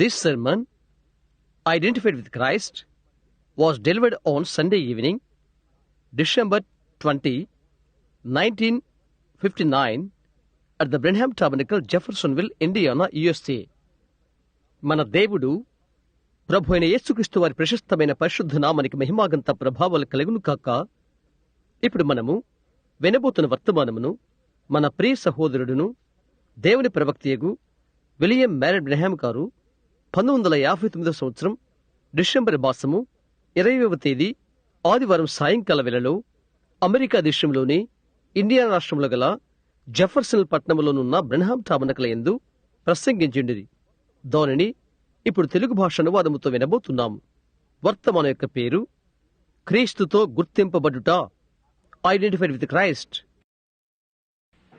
This sermon, Identified with Christ, was delivered on Sunday evening, December 20, 1959, at the Brenham Tabernacle, Jeffersonville, Indiana, USA. మన దేవుడు ప్రభు అయిన యేసుక్రీస్తు వారి ప్రశస్తమైన పరిశుద్ధ నామానికి మహిమాగంత ప్రభావాలు కలుగును కాక. ఇప్పుడు మనము వినబోతున్న వర్తమానమును మన ప్రియ సహోదరుడును దేవుని ప్రవక్తయగు విలియం మ్యారెడ్ బ్రెహాం గారు 1959 సంవత్సరం డిసెంబర్ మాసము 20వ తేదీ ఆదివారం సాయంకాల వేళలో అమెరికా దేశంలోని ఇండియానా రాష్ట్రంలో గల జెఫర్సన్ పట్టణంలోనున్న బ్రెన్హామ్ టాబర్నకల్ యందు ప్రసంగించింది. దానిని ఇప్పుడు తెలుగు భాష అనువాదముతో వినబోతున్నాము. వర్తమానం యొక్క పేరు క్రీస్తుతో గుర్తింపబడుట, identified with Christ.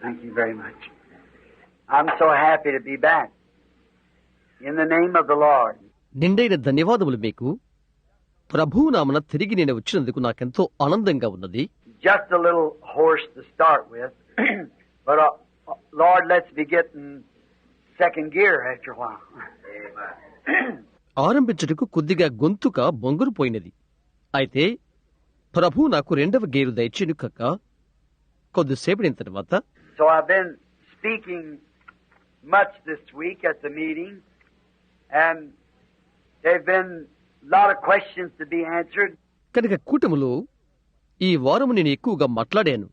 Thank you very much. I'm so happy to be back. In the name of the Lord. నిండైన ధన్యవాదములు మీకు. ప్రభువు నామన తిరిగి నేను వచ్చినందుకు నాకెంతో ఆనందంగా ఉన్నది. Just a little hoarse to start with, but Lord, let's be getting second gear after a while. ఆరంభించుటకు కొద్దిగా గొంతుక బొంగురు పోయినది. అయితే ప్రభు నాకు రెండవ గేరు దయచేను కక్క. కొద్దిసేపటిన తర్వాత So I've been speaking much this week at the meeting, and there've been a lot of questions to be answered. కనుక కూటములో ఈ వారము నేను ఎక్కువగా మాట్లాడాను.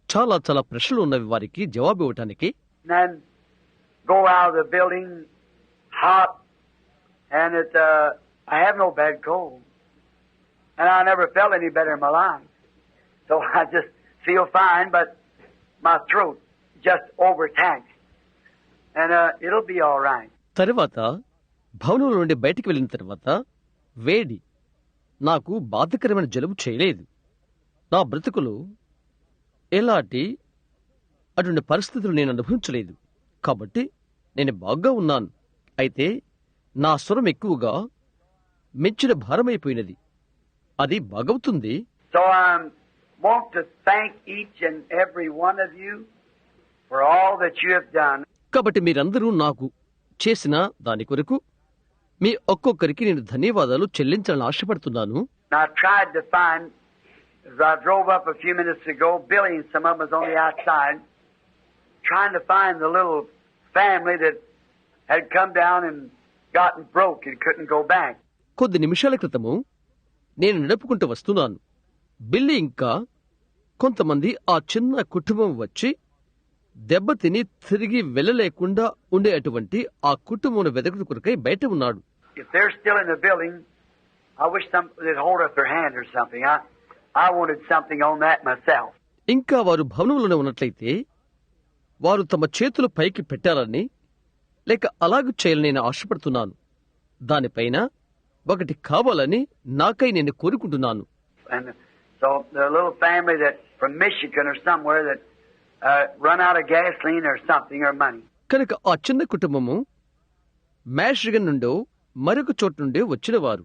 చాలా చాలా ప్రశ్నలు ఉన్నవి వారికి జవాబు ఇవ్వటానికి. And go out of the building hot, and I have no bad cold, and I never felt any better in my life. So I just feel fine, but my throat just overtaxed, and it'll be all right. తర్వాత భవనంలో నుండి బయటికి వెళ్ళిన తర్వాత వేడి, నాకు బాధకరమైన జలుబు చేయలేదు. నా బ్రతుకులో ఎలాంటి అటువంటి పరిస్థితులు నేను అనుభవించలేదు. కాబట్టి నేను బాగా ఉన్నాను. అయితే నా స్వరం ఎక్కువగా మెచ్చిన భారమైపోయినది. అది బాగవుతుంది. So I want to thank each and every one of you for all that you have done. కాబట్టి మీరందరూ నాకు చేసిన దాని కొరకు మీ ఒక్కొక్కరికి నేను ధన్యవాదాలు చెల్లించాలని ఆశపడుతున్నాను. I tried to find, as I drove up a few minutes ago, Billy and some of them was on the outside, trying to find the little family that had come down and gotten broke and couldn't go back. కొద్ది నిమిషాల క్రితము నేను నడుపుకుంటూ వస్తున్నాను. బిల్లి ఇంకా కొంతమంది ఆ చిన్న కుటుంబం వచ్చి దెబ్బతిని తిరిగి వెళ్ళలేకుండా ఉండే అటువంటి ఆ కుటుంబం వెదకుడు కొరకై బయట ఉన్నాడు. If they're still in the building, I wish they'd hold up their hand or something. I wanted something on that myself. ఇంకా వారు భవనంలోనే ఉన్నట్లయితే వారు తమ చేతులు పైకి పెట్టాలని లేక అలాగూ చేయాలని నేను ఆశపడుతున్నాను. దానిపైన ఒకటి కావాలని నాకై నేను కోరుకుంటున్నాను. And so the little family that from Michigan or somewhere that run out of gasoline or something or money. కనుక ఆ చిన్న కుటుంబము మ్యాషిగన్ నుండో మరొక చోటు నుండి వచ్చిన వారు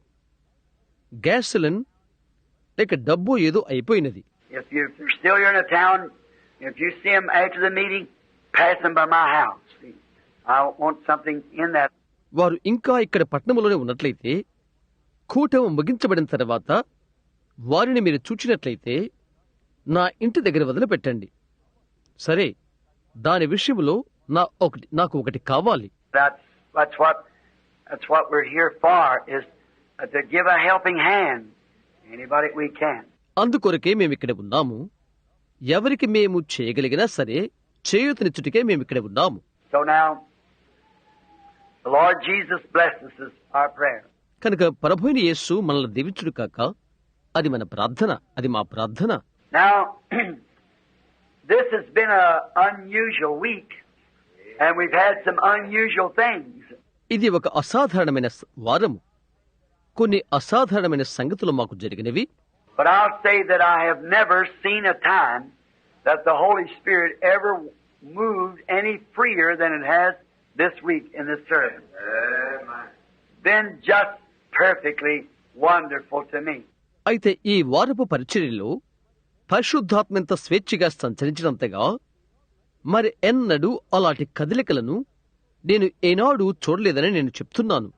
గ్యాసోలిన్ లేక డబ్బు ఏదో అయిపోయినది. If you're still here in the town, if you see them after the meeting, pass them by my house. I want something in that. వారు ఇంకా ఇక్కడ పట్టణంలోనే ఉన్నట్లయితే కూటమి ముగించబడిన తర్వాత వారిని మీరు చూచినట్లయితే నా ఇంటి దగ్గర వదిలిపెట్టండి. సరే, దాని విషయంలో నాకు ఒకటి కావాలి. That's what we're here for, is to give a helping hand anybody we can. అందుకొరకే మేము ఇక్కడ ఉన్నాము. ఎవరికి మేము చేయగలిగినా సరే చేయూతనిచ్చుటకే మేము ఇక్కడ ఉన్నాము. So now the Lord Jesus blesses us, our prayer. కనుక ప్రభువైన యేసు మనల్ని దీవించును కాక. అది మన ప్రార్థన, అది మా ప్రార్థన. Now this has been an unusual week, and we've had some unusual things. ఇది ఒక అసాధారణమైన వారము. కొన్ని అసాధారణమైన సంగతులు మాకు జరిగినవి. But I'll say that I have never seen a time that the Holy Spirit ever moved any freer than it has this week in this service. Been just perfectly wonderful to me. అయితే ఈ వారపు పరిచర్యలో పరిశుద్ధాత్మెంత స్వేచ్ఛగా సంచరించినంతగా మరి ఎన్నడూ అలాంటి కదలికలను నేను ఏనాడు చూడలేదని నేను చెప్తున్నాను.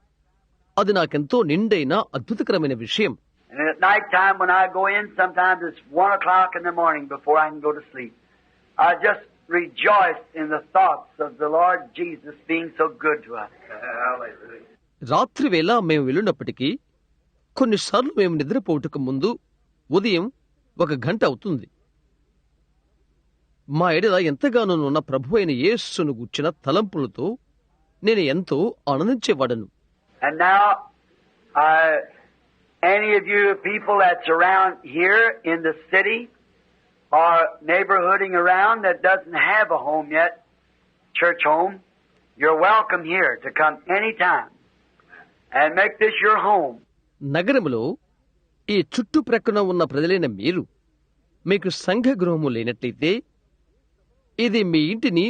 అది నాకెంతో నిండైన అద్భుతకరమైన విషయం. And at night time when I go in, sometimes it's 1 o'clock in the morning before I can go to sleep. I just rejoice in the thoughts of the Lord Jesus being so good to us. రాత్రి వేళ మేము వెళ్ళినప్పటికీ కొన్నిసార్లు మేము నిద్రపోటుకు ముందు ఉదయం 1 గంట అవుతుంది. మా ఎడల ఎంతగానో ఉన్న ప్రభు అయిన యేసును గూర్చిన తలంపులతో నేను ఎంతో ఆనందించేవాడను. And now, any of you people that's around here in the city or neighborhooding around that doesn't have a home yet, church home, you're welcome here to come anytime and make this your home. నగరములో ఈ చుట్టుప్రక్కన ఉన్న ప్రజలైన మీరు మీకు సంఘ గృహము లేనట్లయితే ఇది మీ ఇంటిని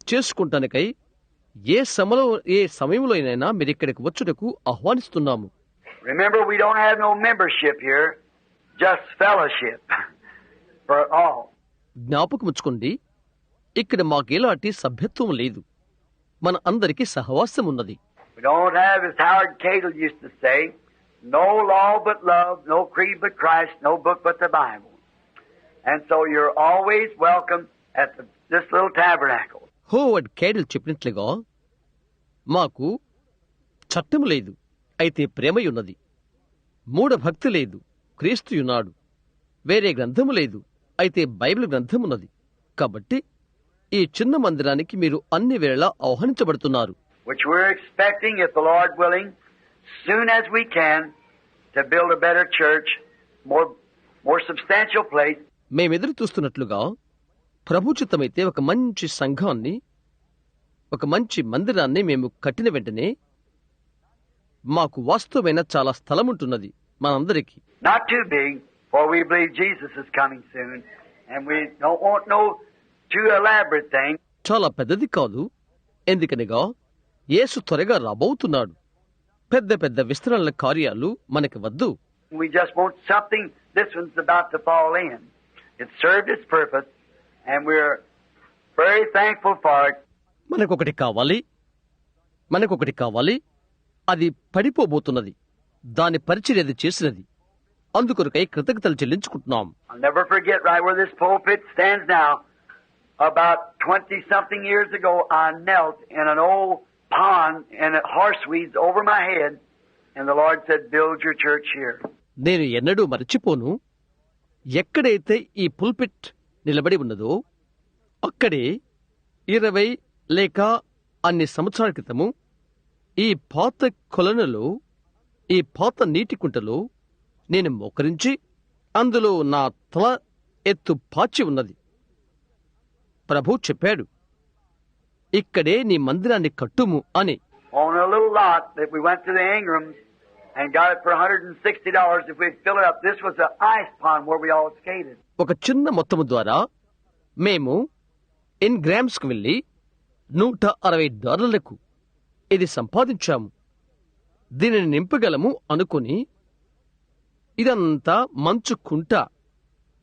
చేసుకుంటానికై ఏ సమయంలోనైనా మీరు ఇక్కడికి వచ్చుటకు ఆహ్వానిస్తున్నాము. Remember, we don't have no membership here, just fellowship for all. జ్ఞాపకముచ్చుకోండి, ఇక్కడ మాకెలాంటి సభ్యత్వం లేదు, మన అందరికీ సహవాసం ఉన్నది. We don't have, as Howard Cadle used to say, no law but love, no creed but Christ, no book but the Bible. And so you're always welcome at this little tabernacle. Howard Cadle చెప్పినట్లుగా మాకు చట్టము లేదు, అయితే ప్రేమయున్నది. మూఢభక్తి లేదు, క్రీస్తుయున్నాడు. వేరే గ్రంథము లేదు, అయితే బైబిల్ గ్రంథమున్నది. కాబట్టి ఈ చిన్న మందిరానికి మీరు అన్ని వేళలా ఆహ్వానించబడుతున్నారు. Which we're expecting, if the Lord willing, soon as we can, to build a better church, more substantial place. మేమెదురు చూస్తున్నట్లుగా ప్రభుచితమైతే ఒక మంచి సంఘాన్ని, ఒక మంచి మందిరాన్ని మేము కట్టిన వెంటనే మాకు వాస్తవమైన చాలా స్థలముంటున్నది మనందరికీ. Not too big, for we believe Jesus is coming soon, and we don't want no too elaborate thing. చాలా పెద్దది కాదు, ఎందుకనగా యేసు త్వరగా రాబోతున్నాడు. పెద్ద పెద్ద విస్తరణల కార్యాలు మనకి వద్దు. We just want something. This one's about to fall in. It served its purpose, and we're very thankful for it. మనకొకటి కావాలి, అది పడిపోబోతున్నది. దాని పరిచర్య చేసినది, అందుకొరకై కృతజ్ఞతలు చెల్లించుకుంటున్నాం. I'll never forget right where this pulpit stands now. About 20-something years ago, I knelt in an old pond and horseweeds over my head, and the Lord said, "Build your church here." నేను ఎన్నడూ మరచిపోను. ఎక్కడైతే ఈ pulpit నిలబడి ఉన్నదో అక్కడే 20 లేక అన్ని సంవత్సరాల క్రితము ఈ పాత కొలనులో, ఈ పాత నీటి కుంటలో నేను మోకరించి అందులో నా తల ఎత్తు పాచి ఉన్నది. ప్రభు చెప్పాడు, ఇక్కడే నీ మందిరాన్ని కట్టుము అని. On a little lot that we went to the Ingrams and got it for $160 if we'd fill it up. This was an ice pond where we all skated. ఒక చిన్న మొత్తము ద్వారా మేము ఇన్గ్రామ్స్ కు వెళ్లి $160 ఇది సంపాదించాము. దీనిని నింపగలము అనుకుని, ఇదంతా మంచు కుంట,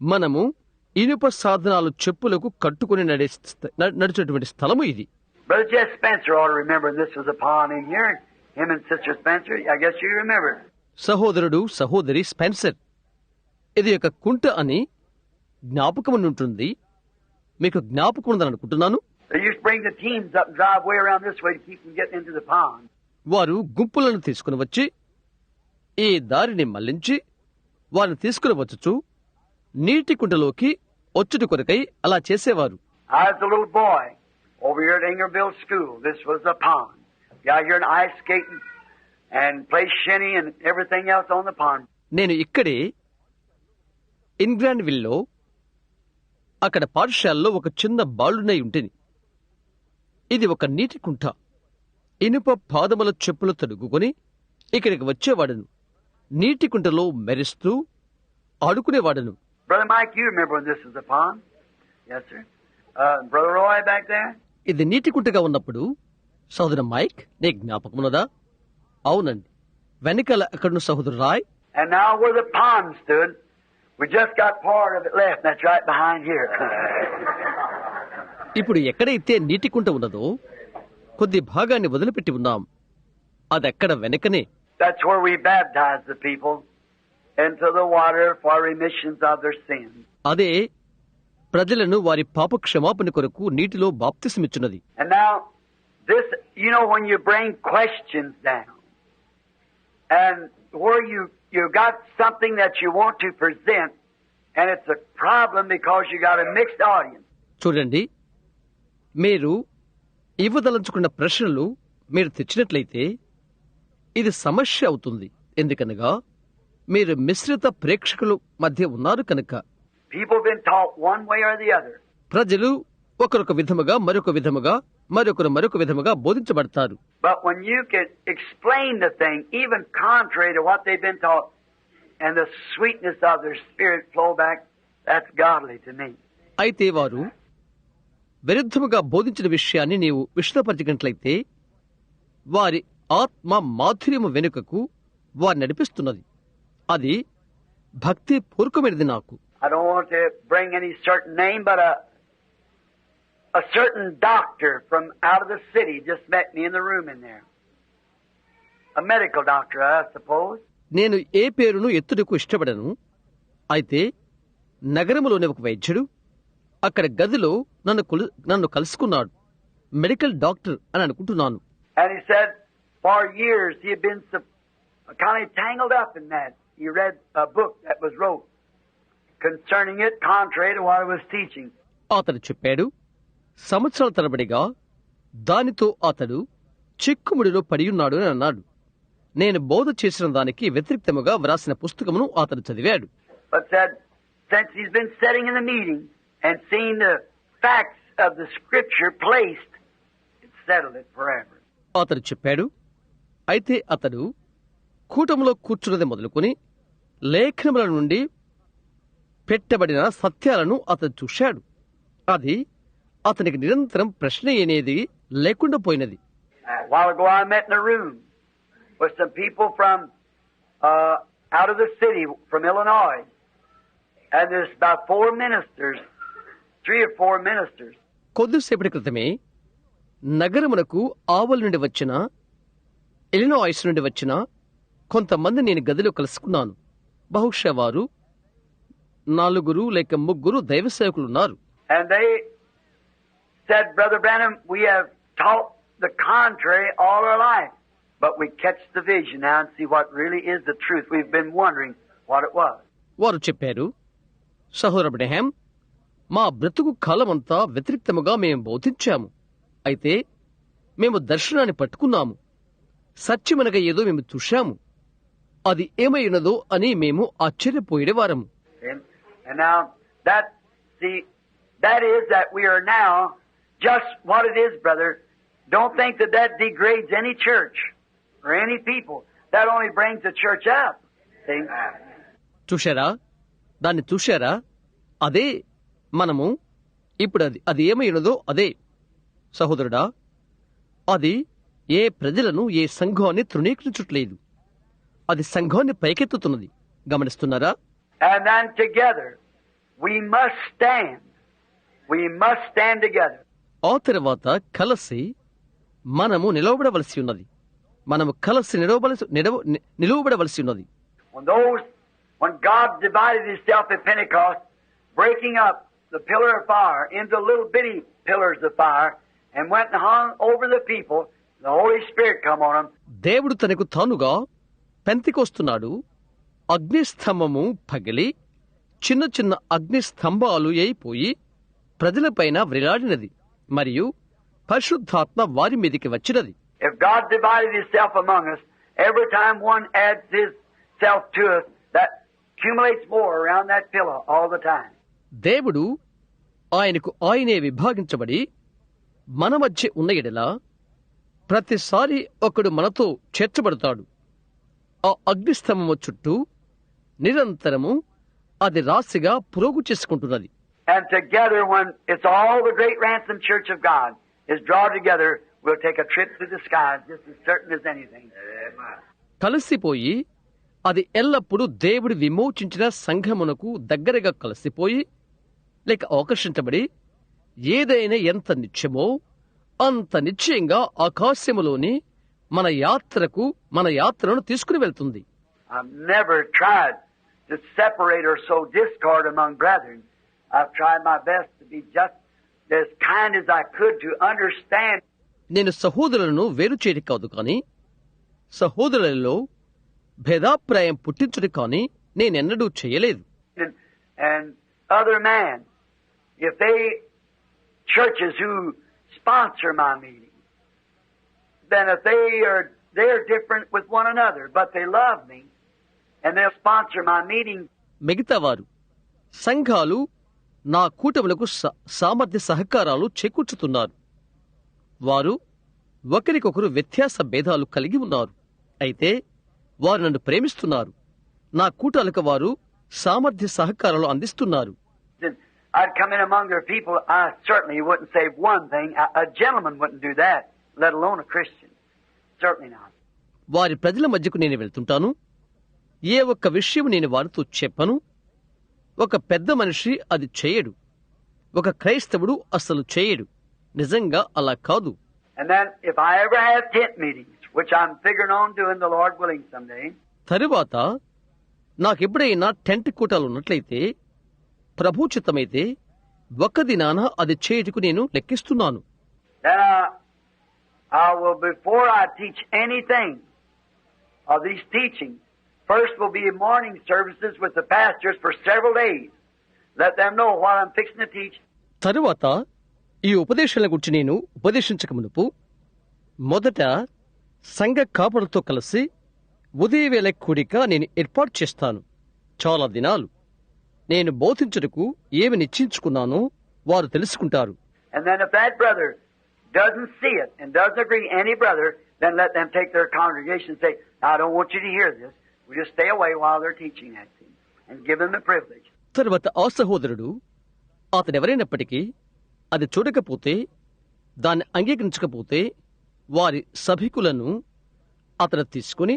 మనము ఇనుప సాధనాలు చెప్పులకు కట్టుకుని నడిచేటువంటి స్థలము ఇది. Brother Jess Spencer ought to remember this was a pond in here. Him and Sister Spencer, I guess you remember. సహోదరుడు సహోదరి స్పెన్సర్, ఇది ఒక కుంట అని జ్ఞాపకం ఉంటుంది. మీకు జ్ఞాపకం ఉందని అనుకుంటున్నాను. They used to bring the teams up and drive way around this way to keep them getting into the pond. వారు గుంపులను తీసుకుని వచ్చి ఈ దారిని మళ్లించి వారిని తీసుకుని వచ్చుచు నీటి కుంటలోకి వచ్చుటి కొరకై అలా చేసేవారు. I was a little boy over here at Ingerville School. This was a pond. Got here in ice skating and play shinny and everything else on the pond. నేను ఇక్కడే ఇన్గ్రాన్విల్లో అక్కడ పాఠశాలలో ఒక చిన్న బాలునై ఉంటిని. ఇది ఒక నీటి కుంట. ఇనుప పాదముల చెప్పులు తొడుగుకొని ఇక్కడికి వచ్చేవాడను. నీటి కుంటలో మెరుస్తూ ఆడుకునేవాడను. Brother Mike, you remember when this was a pond? Yes, sir. Brother Roy back there? ఇది నీటి కుంటగా ఉన్నప్పుడు సహోదరు మైక్, నీ జ్ఞాపకం ఉన్నదా? అవునండి, వెనకాల అక్కడున్న సహోదరు Roy. And now where the pond stood, we just got part of it left. That's right behind here. ఇప్పుడు ఎక్కడైతే నీటి కుంట ఉన్నదో కొద్ది భాగాన్ని వదిలిపెట్టి ఉన్నాం. అదెక్కడ వెనకనే. That's where we baptize the people into the water for remissions of their sins. అదే ప్రజలను వారి పాప క్షమాపణ కొరకు నీటిలో బాప్తిసమిచ్చున్నది. And now, this, when you bring questions down, and where you got something that you want to present, and it's a problem because you got a mixed audience. చూడండి, మీరు ఇవ్వదలంచుకున్న ప్రశ్నలు మీరు తెచ్చినట్లయితే ఇది సమస్య అవుతుంది. ఎందుకనగా మీరు మిశ్రిత ప్రేక్షకుల మధ్య ఉన్నారు కనుక. People have been taught one way or the other. ప్రజలు ఒకరొక విధముగా మరొక విధముగా మరొక విధముగా బోధించబడతారు. But when you can explain the thing, even contrary to what they've been taught, and the sweetness of their spirit flow back, that's godly to me. అయితే వారు విరుద్ధముగా బోధించిన విషయాన్ని నీవు విశదపరచినట్లయితే వారి ఆత్మ మాధుర్యము వెనుకకు వారు నడిపిస్తున్నది. అది భక్తి పూర్వకమైనది. నాకు I don't want to bring any certain name, but a certain doctor from out of the city just met me in the room in there. A medical doctor, I suppose. నేను ఏ పేరును ఎత్తుటకు ఇష్టపడను. అయితే నగరములోని ఒక వైద్యుడు అక్కడ గదిలో నన్ను కలుసుకున్నాడు. మెడికల్ డాక్టర్ అని అనుకుంటున్నాను. And he said, for years he had been kind of tangled up in that. He read a book that was wrote concerning it, contrary to what I was teaching. అతడు చెప్పాడు, సంవత్సరాల తరబడిగా దానితో అతడు చిక్కుముడిలో పడియున్నాడు అని అన్నాడు. నేను బోధ చేసిన దానికి వ్యతిరేక్తముగా వ్రాసిన పుస్తకమును అతడు చదివాడు. But said, since he's been sitting in the meeting and seeing the facts of the scripture placed, it settled it forever. అతడు చెప్పాడు, అయితే అతడు కూటములో కూర్చున్నది మొదలుకొని లేఖనముల నుండి పెట్టబడిన సత్యాలను అతడు చూశాడు. అది అతనికి నిరంతరం ప్రశ్న అనేది లేకుండా పోయినది. A while ago I met in a room with some people from out of the city, from Illinois. And there's about 3 or 4 ministers. కొద్దిసేపటి క్రితమే నగరమునకు ఆవల నుండి వచ్చిన ఇలినాయిస్ నుండి వచ్చిన కొంతమంది నేను గదిలో కలుసుకున్నాను. బహుశా వారు 4 లేక 3 దైవ సేవకులున్నారు. And they said, Brother Branham, we have taught the contrary all our life, but we catch the vision now and see what really is the truth. We've been wondering what it was. వారు చెప్పారు, సహోదర బ్రహ్యాం, మా బ్రతుకు కాలమంతా వ్యతిరేక్తముగా మేము బోధించాము. అయితే మేము దర్శనాన్ని పట్టుకున్నాము. సత్యమనగా ఏదో మేము చూశాము. అది ఏమైనదో అని మేము ఆశ్చర్యపోయేవారము. And now that is that we are now just what it is, brother. Don't think that degrades any church or any people. That only brings the church up. See? దాన్ని చూశారా? అదే మనము ఇప్పుడు అది ఏమైనదో అదే. సహోదరుడా, అది ఏ ప్రజలను ఏ సంఘాన్ని తృణీకరించట్లేదు. అది సంఘాన్ని పైకెత్తుతున్నది. గమనిస్తున్నారా? And then together we must stand. We must stand together. ఆ తర్వాత కలిసి మనము నిలవబడవలసి ఉన్నది. మనము కలిసి నిలవబడవలసి ఉన్నది. When God divided himself at Pentecost, breaking up the pillar of fire into little bitty pillars of fire, and went and hung over the people, the Holy Spirit come on them. దేవుడు తనకు తానుగా పెంతెకొస్తున్నాడు. అగ్నిస్తంభము పగిలి చిన్న చిన్న అగ్నిస్తంభాలు అయిపోయి ప్రజలపైన వ్రేలాడినది మరియు పరిశుద్ధాత్మ వారి మీదికి వచ్చినది. If God divided himself among us, every time one adds his self to us, that accumulates more around that pillar all the time. దేవుడు ఆయనకు ఆయనే విభాగించబడి మన మధ్య ఉన్న ఎడల ప్రతిసారి ఒకడు మనతో చేర్చబడతాడు. ఆ అగ్నిస్తంభము చుట్టూ నిరంతరము అది రాశిగా పురోగు చేసుకుంటున్నది. And together, when it's all the great ransom church of God is drawn together, we'll take a trip to the skies just as certain as anything. కలిసిపోయి అది ఎల్లప్పుడూ దేవుడు విమోచించిన సంఘమునకు దగ్గరగా కలిసిపోయి లేక ఆకర్షించబడి ఏదైనా ఎంత నిత్యమో అంత నిశ్చయంగా ఆకాశములోని మన యాత్రను తీసుకుని వెళ్తుంది. I've never tried to separate or sow discord among brethren. I've tried my best to be just as kind as I could to understand. నేను సహోదరులను వేరు చేయడం కాదు కానీ సహోదరులలో భేదాభిప్రాయం పుట్టించుడు కానీ నేనెన్నడూ చేయలేదు. And other man, if they churches who sponsor my meeting, then if they're different with one another, but they love me and they'll sponsor my meeting. మిగతా వారు సంఘాలు నా కూటములకు సామర్థ్య సహకారాలు చేకూర్చుతున్నారు. వారు ఒకరికొకరు వ్యత్యాస భేదాలు కలిగి ఉన్నారు. అయితే వారు నన్ను ప్రేమిస్తున్నారు. నా కూటాలకు వారు సామర్థ్య సహకారాలు అందిస్తున్నారు. I'd come in among their people. I certainly wouldn't say one thing. A gentleman wouldn't do that, let alone a Christian. Certainly not. వారి ప్రజల మధ్యకు నేను వెళ్తుంటాను. ఏ ఒక్క విషయం నేను వారితో చెప్పను. ఒక పెద్ద మనిషి అది చేయడు. ఒక క్రైస్తవుడు అసలు చేయడు. నిజంగా అలా కాదు. And then if I ever have tent meetings, which I'm figuring on doing, the Lord willing someday. తరువాత నాకెప్పుడైనా టెంట్ కూటాలు ఉన్నట్లయితే ప్రభుచితమైతే ఒక్క దినాన అది చేయుటకు నేను లెక్కిస్తున్నాను. Then I will, before I teach anything of these teachings, first will be morning services with the pastors for several days. Let them know what I'm fixing to teach. తరువాత ఈ ఉపదేశాల గురించి నేను ఉపదేశించక మునుపు మొదట సంఘ కాపరులతో కలిసి ఉదయవేళ కూడిక నేను ఏర్పాటు చేస్తాను. చాలా దినాలు నేను బోధించుటకు ఏమి నిశ్చయించుకున్నానో వారు తెలుసుకుంటారు. And then if that brother doesn't see it and doesn't agree, any brother, then let them take their congregation and say, I don't want you to hear this. We just stay away while they're teaching that thing and give them the privilege. తరువాత ఆ సహోదరుడు అతడెవరైనప్పటికీ అది చూడకపోతే దాన్ని అంగీకరించకపోతే వారి సభికులను అతను తీసుకుని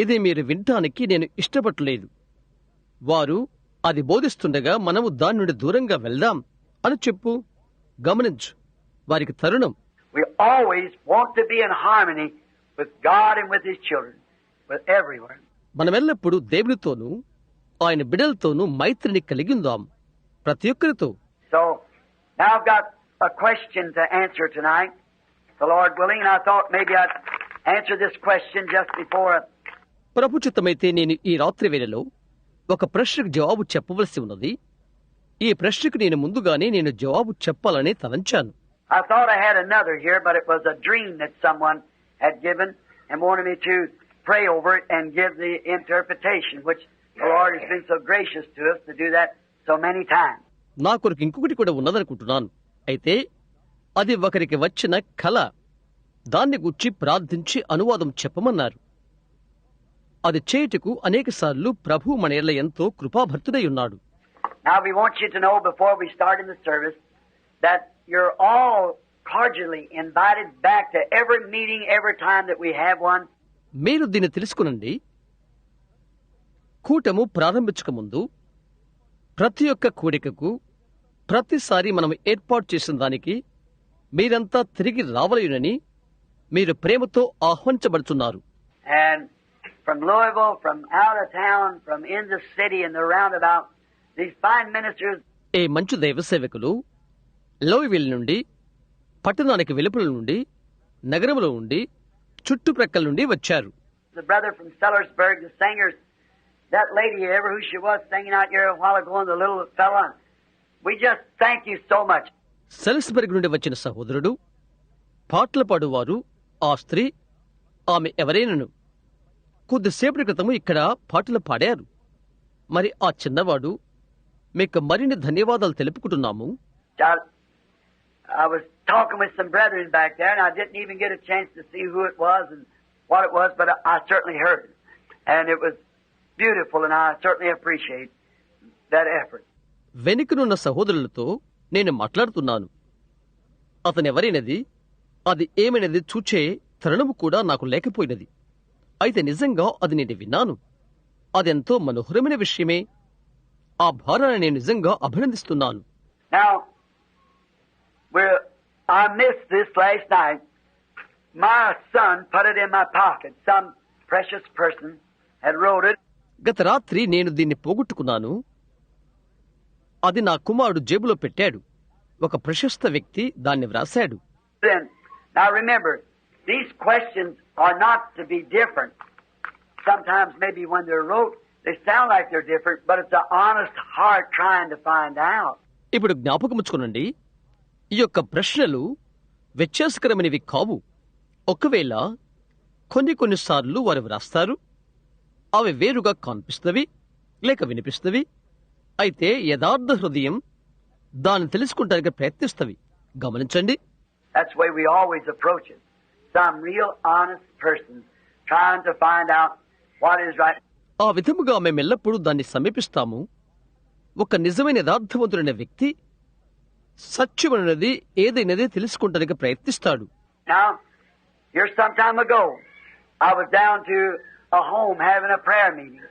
ఇది మీరు వినటానికి నేను ఇష్టపడలేదు. వారు అది బోధిస్తుండగా మనము దాని నుండి దూరంగా వెళ్దాం అని చెప్పు. గమనించు, వారికి తరుణం. We always want to be in harmony with God and with His children, with everywhere. మనమెల్లప్పుడూ దేవునితోనూ ఆయన బిడ్డలతోనూ మైత్రిని కలిగి ఉందాం, ప్రతి ఒక్కరితో. So now I've got a question to answer tonight, the Lord willing, and I thought maybe I'd answer this question just before. ప్రభుచితమైతే నేను ఈ రాత్రి వేళలో ఒక ప్రశ్నకు జవాబు చెప్పవలసి ఉన్నది. ఈ ప్రశ్నకు నేను ముందుగానే నేను జవాబు చెప్పాలని తలంచాను. I thought I had another here, but it was a dream that someone had given and wanted me to pray over it and give the interpretation, which the Lord has been so gracious to us to do that so many times. నా కొరకు ఇంకొకటి కూడా ఉన్నదనుకుంటున్నాను. అయితే అది ఒకరికి వచ్చిన కళ. దాన్ని గురించి ప్రార్థించి అనువాదం చెప్పమన్నారు. అది చేయుటకు అనేకసార్లు ప్రభు మన ఎడల ఎంతో కృపాభర్తుడై ఉన్నాడు. Now we want you to know before we start in the service that you're all cordially invited back to every meeting, every time that we have one. మీరు దీన్ని తెలుసుకునండి. కూటము ప్రారంభించక ముందు ప్రతి ఒక్క కూడికకు ప్రతిసారి మనం ఏర్పాటు చేసిన దానికి మీరంతా తిరిగి రావలేనని మీరు ప్రేమతో ఆహ్వానించబడుతున్నారు. And from Louisville, from out of town, from in the city and the roundabout, these fine ministers. ఏ మంచు దైవ సేవకులు లూయివిల్ నుండి, పట్టణానికి వెలుపల నుండి, నగరంలో నుండి, చుట్టుప్రక్కల నుండి వచ్చారు. The brother from Sellersburg, the singers, that lady, ever who she was, singing out here a while ago, and the little fella. We just thank you so much. సెల్స్బర్గ్ నుండి వచ్చిన సహోదరుడు, పాటలు పాడువారు, ఆ స్త్రీ, ఆమె ఎవరైనను కొద్దిసేపటి క్రితము ఇక్కడ పాటలు పాడారు. మరి ఆ చిన్నవాడు, మీకు మరిన్ని ధన్యవాదాలు తెలుపుకుంటున్నాము. I was talking with some brethren back there, and I didn't even get a chance to see who it was and what it was, but I certainly heard it. And it was beautiful, and I certainly appreciate that effort. వెనుకనున్న సహోదరులతో నేను మాట్లాడుతున్నాను. అతనెవరైనది, అది ఏమైనది చూచే తరుణము కూడా నాకు లేకపోయినది. అయితే నిజంగా అది నేను విన్నాను. అదెంతో మనోహరమైన విషయమే. ఆ భారాన్ని నేను నిజంగా అభినందిస్తున్నాను. Now, I missed this last night. My son put it in my pocket. Some precious person had wrote it. గత రాత్రి నేను దీన్ని పోగొట్టుకున్నాను. అది నా కుమారుడు జేబులో పెట్టాడు. ఒక ప్రశస్త వ్యక్తి దాన్ని వ్రాశాడు. Then, now remember, these questions are not to be different. Sometimes maybe when they're wrote, they sound like they're different, but it's an honest heart trying to find out. ఇప్పుడు జ్ఞాపకముచ్చుకోనండి, ఈ యొక్క ప్రశ్నలు వ్యత్యాసకరమైనవి కావు. ఒకవేళ కొన్నిసార్లు వారు వ్రాస్తారు, అవి వేరుగా కనిపిస్తవి లేక వినిపిస్తవి. అయితే యథార్థ హృదయం దాన్ని తెలుసుకుంటానికి ప్రయత్నిస్తవి. గమనించండి. That's the way we always approach it. Some real honest person trying to find out what is right. ఆ విధముగా మేమెల్లప్పుడూ దాన్ని సమీపిస్తాము. ఒక నిజమైన యథార్థవంతుడైన వ్యక్తి సత్యమైనది ఏదైనది తెలుసుకుంటానికి ప్రయత్నిస్తాడు. Now, here some time ago, I was down to a home having a prayer meeting.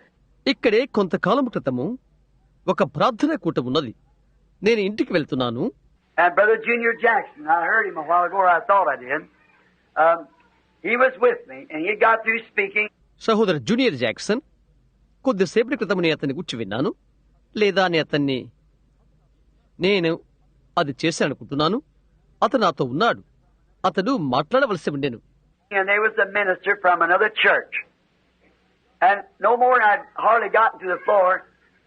ఇక్కడే కొంతకాలం క్రితము ఒక ప్రార్థన కూటం ఉన్నది. నేను ఇంటికి వెళ్తున్నాను. And Brother Junior Jackson, I heard him a while ago, or I thought I did. He was with me, and he got through speaking. సహోదరు జూనియర్ జాక్సన్, కొద్దిసేపటి క్రితం నేను అతన్ని గురించి విన్నాను, లేదా నేను అది చేశాననుకుంటున్నాను. అతను నాతో ఉన్నాడు. అతడు మాట్లాడవలసి ఉండెను. And there was a minister from another church. And no more than I'd hardly gotten to the floor,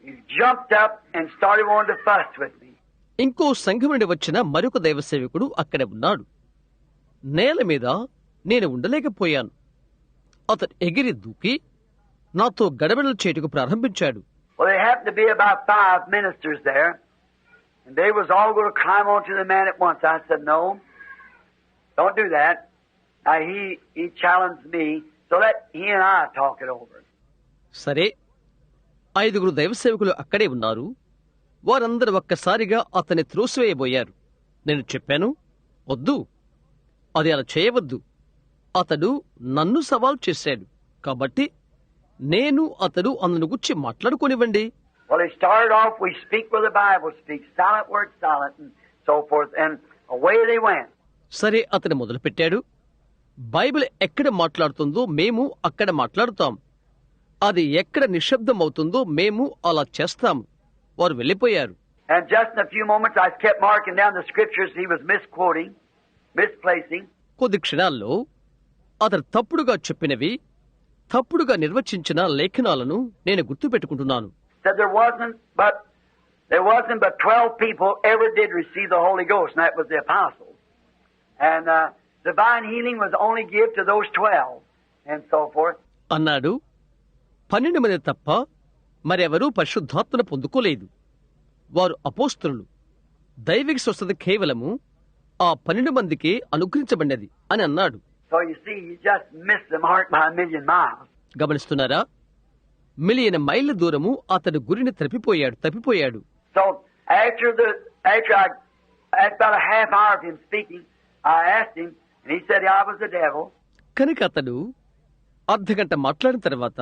he jumped up and started wanting to fuss with me. ఇంకో సంఘం నుండి వచ్చిన మరొక దైవ సేవకుడు అక్కడే ఉన్నాడు. నేల మీద నేను ఉండలేకపోయాను. అతను ఎగిరి దూకి నాతో గడబిడలు చేయటకు ప్రారంభించాడు. Well, there happened to be about 5 ministers there, and they was all going to climb onto the man at once. I said, no, don't do that. Now, he challenged me, so let he and I talk it over. సరే, 5 దైవ సేవకులు అక్కడే ఉన్నారు. వారందరూ ఒక్కసారిగా అతన్ని త్రోసివేయబోయారు. నేను చెప్పాను, వద్దు, అది అలా చేయవద్దు. అతడు నన్ను సవాల్ చేశాడు. కాబట్టి నేను అతడు అందును గురించి మాట్లాడుకోనివ్వండి. Well, he started off, we speak where the Bible speaks, silent word silent, and so forth, and away they went. సరే, అతను మొదలుపెట్టాడు. బైబిల్ ఎక్కడ మాట్లాడుతుందో మేము అక్కడ మాట్లాడుతాం. అది ఎక్కడ నిశ్శబ్దం అవుతుందో మేము అలా చేస్తాము. వారు వెళ్ళిపోయారు. And just in a few moments, I kept marking down the scriptures he was misquoting, misplacing. కొద్ది క్షణాల్లో అతను తప్పుడుగా చెప్పినవి, తప్పుడుగా నిర్వచించిన లేఖనాలను నేను గుర్తుపెట్టుకుంటున్నాను. Said there wasn't but 12 people ever did receive the Holy Ghost, and that was the apostles. And divine healing was only given to those 12, and so forth. అన్నాడు. 12 మంది తప్ప మరెవరూ పరిశుద్ధాత్మను పొందుకోలేదు. వారు అపోస్తలులు. దైవిక స్వస్థత కేవలము ఆ 12 మందికి అనుగ్రహించబడినది అని అన్నాడు. So you see, you just missed the mark by a million miles. గమనిస్తున్నారా? మిలియన్ మైళ్ళ దూరము అతడు గురిని తప్పిపోయాడు. So after about a half hour of him speaking, I asked him, and he said I was the devil. కనుక అతడు అర్ధగంట మాట్లాడిన తర్వాత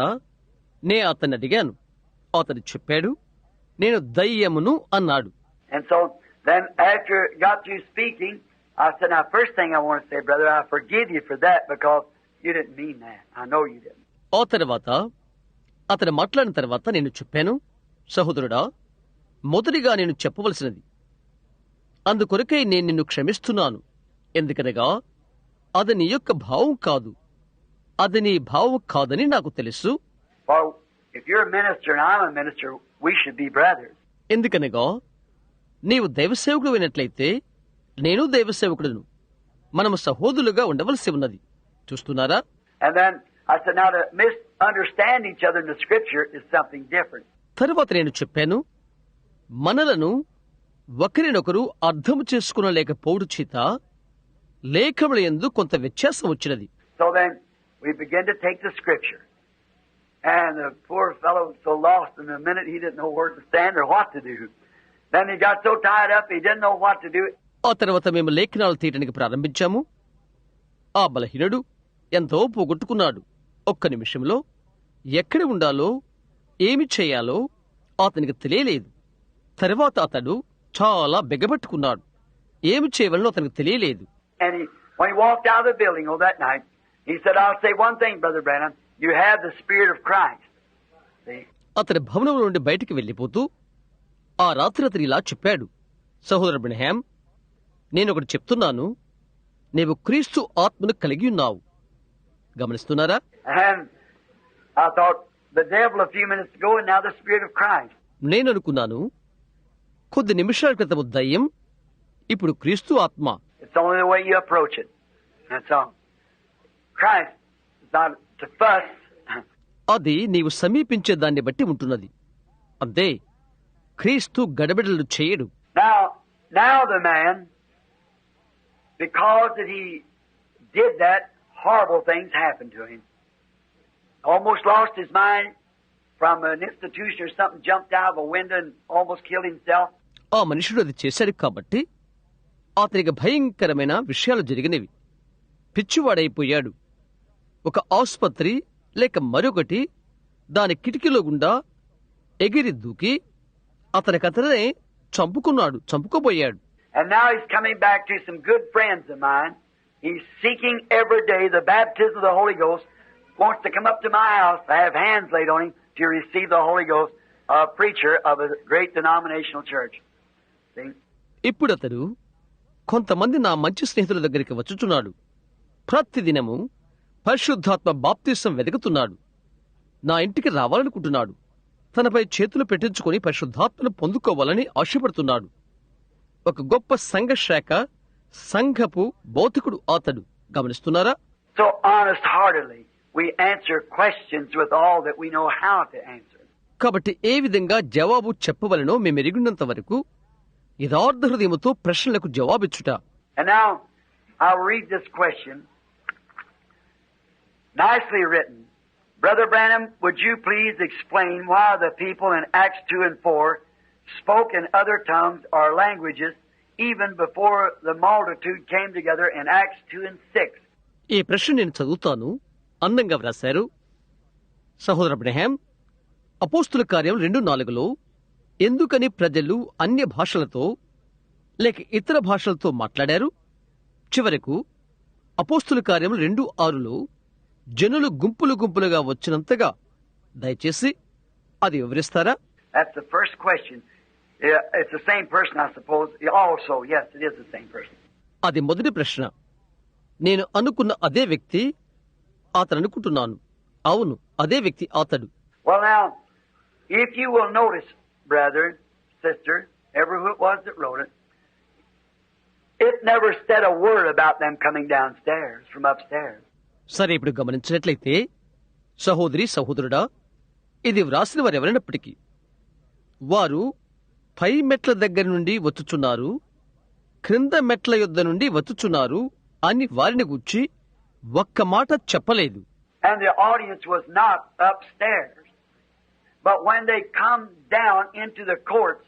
నే అతన్ని అడిగాను. అతడు చెప్పాడు, నేను దయ్యమును అన్నాడు. And so then after got through speaking, I said, now first thing I want to say, brother, I forgive you for that because you didn't mean that. I know you didn't. ఆ తర్వాత అతను మాట్లాడిన తర్వాత నేను చెప్పాను, సహోదరుడా, మొదటిగా నేను చెప్పవలసినది, అందుకొరకై నేను నిన్ను క్షమిస్తున్నాను. ఎందుకనగా అది నీ యొక్క భావం కాదు, అది నీ భావం కాదని నాకు తెలుసు. Well, if you're a minister and I'm a minister, we should be brothers. ఎందుకనగా నీవు దైవసేవకుడు అయినట్లయితే నేను దైవసేవకుడును. మనము సహోదరులుగా ఉండవలసి ఉన్నది. చూస్తున్నారా? And then I said, now to misunderstand each other in the scripture is something different. తరువాత నేను చెప్పాను, మనలను ఒకరినొకరు అర్థం చేసుకునలేకపోవడం చేత లేఖముల యందు కొంత వ్యత్యాసం వచ్చినది. So then we began to take the scripture. And the poor fellow was so lost in a minute he didn't know where to stand or what to do. Then he got so tied up he didn't know what to do. ఆ తర్వాత మేము లేఖనాలు తీయడానికి ప్రారంభించాము. ఆ బలహీనుడు ఎంతో పోగొట్టుకున్నాడు. ఒక్క నిమిషంలో ఎక్కడ ఉండాలో ఏమి చేయాలో అతనికి తెలియలేదు. తర్వాత అతడు చాలా బెగబట్టుకున్నాడు. ఏమి చేయవలనో అతనికి తెలియలేదు. And when he walked out of the building that night, he said, I'll say one thing, Brother Branham. You have the Spirit of Christ. See? అతని భవనం నుండి బయటికి వెళ్లిపోతూ ఆ రాత్రి అతను ఇలా చెప్పాడు, సహోదర బ్రహ్యాం, నేను ఒకటి చెప్తున్నాను, నీవు క్రీస్తు ఆత్మను కలిగి ఉన్నావు. గమనిస్తున్నారా? And I thought, the devil a few minutes ago and now the Spirit of Christ. నేను అనుకున్నాను, కొద్ది నిమిషాల క్రితము దయ్యం, ఇప్పుడు క్రీస్తు ఆత్మ. It's only the way you approach it. That's all. Christ is not to fuss. అది నీవు సమీపించే దాన్ని బట్టి ఉంటున్నది. అంతే, క్రీస్తు గడబిడలు చేయడు. Now the man, because that he did that, horrible things happened to him. Almost lost his mind from an institution or something, jumped out of a window and almost killed himself. ఆ మనుషుడు అది చేశాడు కాబట్టి అతనికి భయంకరమైన విషయాలు జరిగినవి. పిచ్చివాడైపోయాడు. ఒక ఆసుపత్రి లేక మరొకటి దాని కిటికీలో గుండా ఎగిరి దూకి అతనే చంపుకోబోయాడు. And now he's coming back to some good friends of mine. He's seeking every day the baptism of the Holy Ghost. Wants to come up to my house. I have hands laid on him to receive the Holy Ghost, a preacher of a great denominational church. See? ఇప్పుడు అతడు కొంతమంది నా మంచి స్నేహితుల దగ్గరికి వచ్చుచున్నాడు. ప్రతిదినము పరిశుద్ధాత్మ బాప్తిసం వెతుకుతున్నాడు. నా ఇంటికి రావాలనుకుంటున్నాడు. తనపై చేతులు పెట్టించుకుని పరిశుద్ధాత్మను పొందుకోవాలని ఆశపడుతున్నాడు. ఒక గొప్ప సంఘశాఖ సంఘపు బోధకుడు అతడు. గమనిస్తున్నారా? So honest-heartedly, we answer questions with all that we know how to answer. కాబట్టి ఏ విధంగా జవాబు చెప్పవలనో మేము ఎరిగినంత వరకు యథార్థ హృదయముతో ప్రశ్నలకు జవాబిచ్చుట. And now I'll read this question, nicely written. Brother Branham, would you please explain why the people in Acts 2 and 4 spoke in other tongues or languages even before the multitude came together in Acts 2 and 6? ఈ ప్రశ్న నేను చదువుతాను. అందంగా వ్రాశారు. సహోదర Abraham, అపోస్తుల కార్యం 2:4లో ఎందుకని ప్రజలు అన్య భాషలతో లేక ఇతర భాషలతో మాట్లాడారు? చివరకు అపోస్తుల కార్యం 2:6లో జనులు గుంపులుగా వచ్చినంతగా దయచేసి అది వివరిస్తారా? That's the first question. It's the same person, I suppose. Also, yes, it is the same person. అది మొదటి ప్రశ్న. నేను అనుకున్న అదే వ్యక్తి అతను అనుకుంటున్నాను. అవును, అదే వ్యక్తి అతడు. Well, now, if you will notice, brother, sister, ever who it was that wrote it, it never said a word about them coming downstairs from upstairs. సరే, ఇప్పుడు గమనించినట్లయితే సహోదరి సహోదరుడా, ఇది వ్రాసిన వారు ఎవరైనప్పటికీ వారు పై మెట్ల దగ్గర నుండి వచ్చుచున్నారు, క్రింద మెట్ల యొద్ద నుండి వచ్చుచున్నారు అని వారిని గూర్చి ఒక్క మాట చెప్పలేదు. And the audience was not upstairs. But when they come down into the courts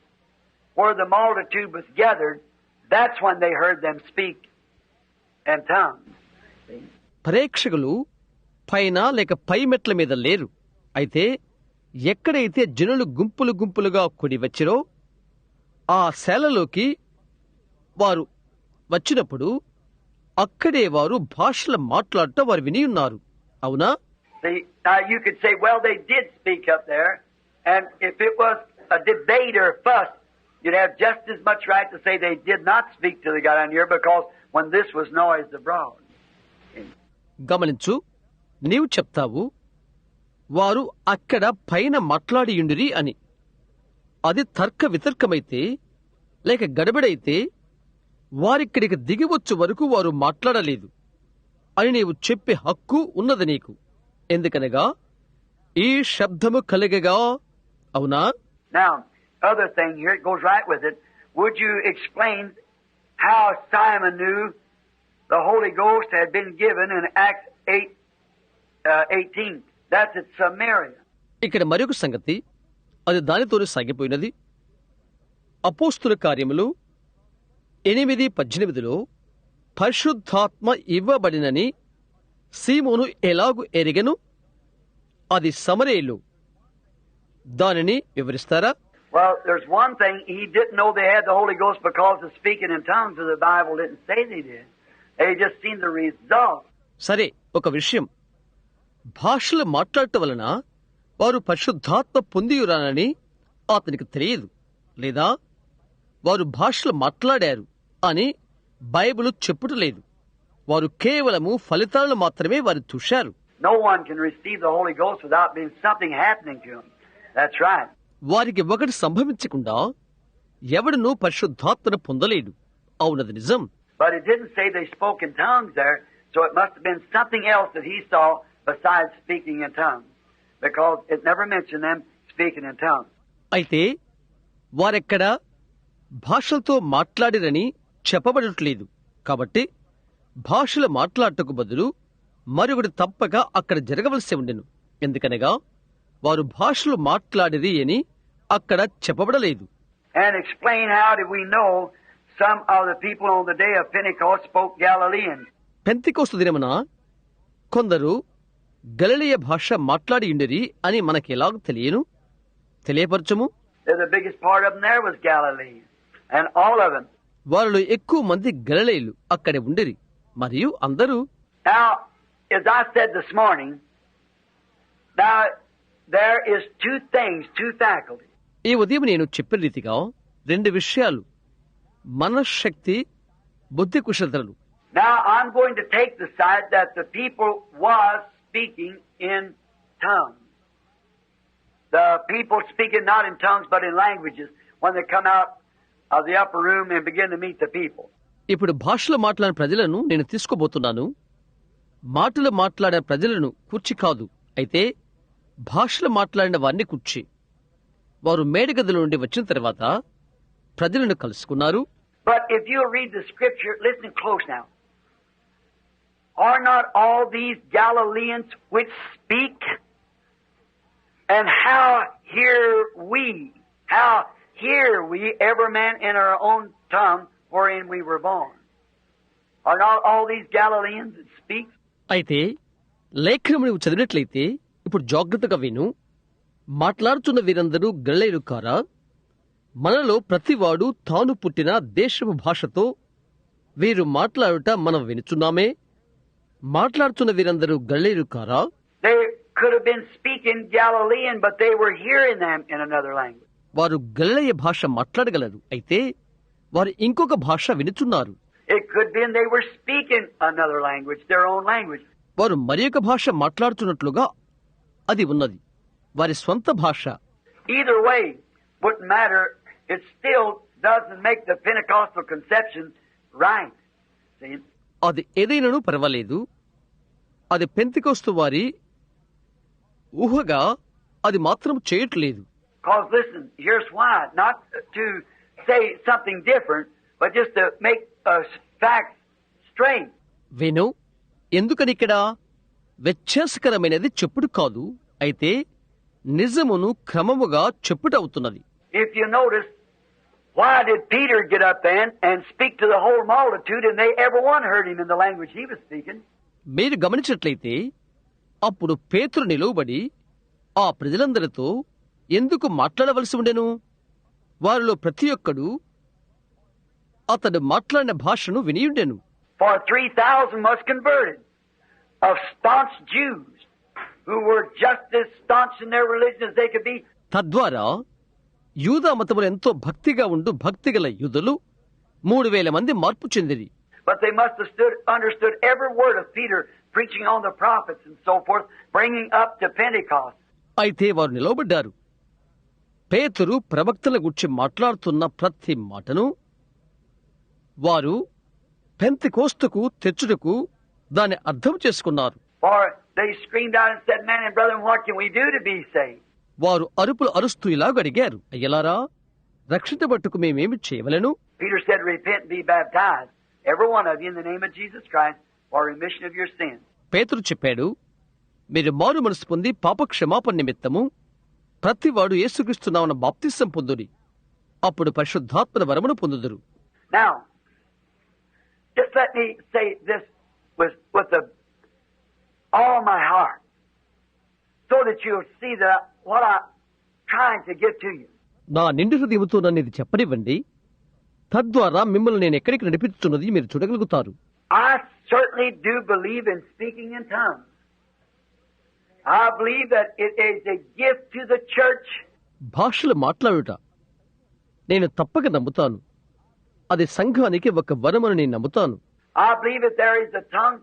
where the multitude was gathered, that's when they heard them speak in tongues. ప్రేక్షకులు పైన లేక పై మెట్ల మీద లేరు. అయితే ఎక్కడైతే జనులు గుంపులుగా కూడి వచ్చిరో ఆ శాలలోకి వారు వచ్చినప్పుడు అక్కడే వారు భాషలు మాట్లాడటం వారు విని ఉన్నారు. అవునా? Now you could say, well, they did speak up there, and if it was a debate or a fuss, you'd have just as much right to say they did not speak till they got on here, because when this was noised abroad. గమనించు, నీవు చెప్తావు వారు అక్కడ పైన మాట్లాడియుండిరి అని. అది తర్క వితర్కమైతే లేక గడబడైతే వారిక్కడికి దిగివచ్చు వరకు వారు మాట్లాడలేదు అని నీవు చెప్పే హక్కు ఉన్నది నీకు. ఎందుకనగా ఈ శబ్దము కలిగగా. అవునా? Now, other thing here, it goes right with it. Would you explain how Simon knew the Holy Ghost had been given in Acts 8:18? That's at Samaria. ఇక్కడ మరొక సంగతి, అది దానితోనే సాగిపోయినది. అపోస్తుల కార్యములు 8:18లో పరిశుద్ధాత్మ ఇవ్వబడినని సీమోను ఎలాగు ఎరిగెను? అది సమరయలో. దానిని వివరిస్తారా? Well, there's one thing. He didn't know they had the Holy Ghost because of speaking in tongues, or the Bible didn't say they did. They just seen the result. సరే, ఒక విషయం. భాషలు మాట్లాడటం వలన వారు పరిశుద్ధాత్మ పొందియురానని అతనికి తెలియదు, లేదా వారు భాషలు మాట్లాడారు అని బైబిలు చెప్పుటలేదు. వారు కేవలము ఫలితాలను మాత్రమే వారు చూశారు. No one can receive the Holy Ghost without being something happening to him. That's right. వారికి ఒకటి సంభవించకుండా ఎవడునూ పరిశుద్ధాత్మను పొందలేడు. అవునది నిజం. But it didn't say they spoke in tongues there, so it must have been something else that he saw besides speaking in tongues, because it never mentioned them speaking in tongues. అయితే వారెక్కడ భాషలతో మాట్లాడిరని చెప్పబడట్లేదు. కాబట్టి భాషలు మాట్లాడటకు బదులు మరొకటి తప్పక అక్కడ జరగవలసి ఉండెను. ఎందుకనగా వారు భాషలు మాట్లాడిరి అని అక్కడ చెప్పబడలేదు. And explain how did we know some of the people on the day of Pentecost spoke Galilean. Pentecost దినమున కొందరు గలిలయ భాష మాట్లాడి ఉండిరి అని మనకి ఎలాగ తెలియను? తెలియపరచము. The biggest part of them there was Galilee, and all of them. వారిలో ఎక్కువ మంది గలిలయులు అక్కడే ఉండిరి, మరియు అందరూ. Now, as I said this morning, now there is two things, two faculties. ఈ ఉదయం నేను చెప్పిన రీతిగా రెండు విషయాలు, మనశ్శక్తి, బుద్ధి కుశలతలు. Now I'm going to take the side that the people was speaking in tongues. The people speaking not in tongues but in languages when they come out of the upper room and begin to meet the people. ఇప్పుడు భాషలు మాట్లాడిన ప్రజలను నేను తీసుకోబోతున్నాను. మాటలు మాట్లాడిన ప్రజలను కూర్చి కాదు, అయితే భాషలు మాట్లాడిన వారిని కూర్చి. వారు మేడగదిలో నుండి వచ్చిన తర్వాత ప్రజలను కలుసుకున్నారు. But if you read the scripture, listen close now. Are not all these Galileans which speak? And how hear we every man in our own tongue wherein we were born? Are not all these Galileans that speak? అయితే లేఖనము నువ్వు చదివినట్లయితే ఇప్పుడు జాగ్రత్తగా విను. మాట్లాడుతున్న వీరందరూ గలిలయులు కారా? మనలో ప్రతివాడు తాను పుట్టిన దేశపు భాషతో వీరు మాట్లాడుట మనం వినుచున్నామే. మాట్లాడుతున్న వీరందరూ గలిలయులు కారా? They could have been speaking Galilean, but they were hearing them in another language. వారు గలిలయ భాష మాట్లాడగలరు, అయితే వారు ఇంకొక భాష వినుచున్నారు. It could be they were speaking another language, their own language. వారు మరియొక భాష మాట్లాడుతున్నట్లుగా అది ఉన్నది, వారి స్వంత భాష. Either way, wouldn't matter. It still doesn't make the Pentecostal conception right. See? అది ఏదైనాను పర్వాలేదు, అది పెంతెకోస్తు వారి ఊహగా అది మాత్రం చేయట్లేదు. Because listen, here's why. Not to say something different, but just to make facts straight. విను, ఎందుకని ఇక్కడ వ్యత్యాసకరమైనది చెప్పుడు కాదు, అయితే నిజమును క్రమముగా చెప్పుటవుతున్నది. If you notice, why did Peter get up then and speak to the whole multitude and they everyone heard him in the language he was speaking? మీరు గమనించినట్లయితే అప్పుడు పేతురు నిలువబడి ఆ ప్రజలందరితో ఎందుకు మాట్లాడవలసి ఉండెను? వారిలో ప్రతి ఒక్కడు అతడు మాట్లాడిన భాషను వినియుండెను. For 3,000 was converted of staunch Jews who were just as staunch in their religion as they could be. తద్వారా యూదా మతములు ఎంతో భక్తిగా ఉండు భక్తిగల యూదులు 3,000 మంది మార్పు Chanderi. But they must have understood every word of Peter preaching on the prophets and so forth, bringing up to Pentecost. అయితే వారు నిలవబడ్డారు. పేతురు ప్రవక్తల గురించి మాట్లాడుతున్న ప్రతి మాటను వారు పెంతెకోస్తుకు తెచ్చుటకు దాన్ని అర్థం చేసుకున్నారు. For they screamed out and said, "Man and brethren, what can we do to be saved?" వారు అరుపులు అరుస్తూ ఇలాగ అడిగారు, అయ్యలారా, రక్షించబట్టుకు మేమేమి చేయవలెను? Peter said, "Repent and be baptized, every one of you, in the name of Jesus Christ, for remission of your sins." పేతురు చెప్పాడు, మీరు మారు మనసు పొంది పాపక్షమాపణ నిమిత్తము ప్రతివాడు యేసుక్రీస్తు నామమున బాప్తిసం పొందుడి, అప్పుడు పరిశుద్ధాత్మల వరమును పొందుదురు. Now, just let me say this with all my heart, so that you'll see that what I'm trying to get to you. నా నిండు హృదయముతో నన్ను ఇది చెప్పనివ్వండి. తద్వారా మిమ్మల్ని నేను ఎక్కడికి నడిపిస్తున్నది మీరు చూడగలుగుతారు. I certainly do believe in speaking in tongues. I believe that it is a gift to the church. భాషలు మాట్లాడుట నేను తప్పక నమ్ముతాను. అది సంఘానికి ఒక వరమని నేను నమ్ముతాను. I believe that there is a tongue.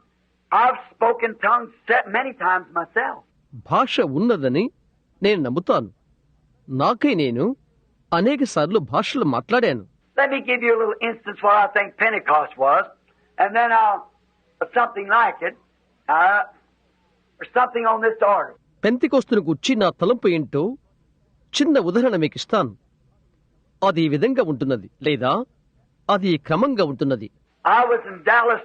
I've spoken tongues many times myself. భాష ఉన్నదని నేను నమ్ముతాను. నాకై నేను అనేక సార్లు భాషలు మాట్లాడాను. Let me give you a little instance what I think Pentecost was, and then I'll something like it, or something on this order. పెంతెకోస్తును గురించి నా తలంపు ఏంటో చిన్న ఉదాహరణ మీకు ఇస్తాను. అది ఈ విధంగా ఉంటున్నది, లేదా అది ఈ క్రమంగా ఉంటున్నది. I was in Dallas,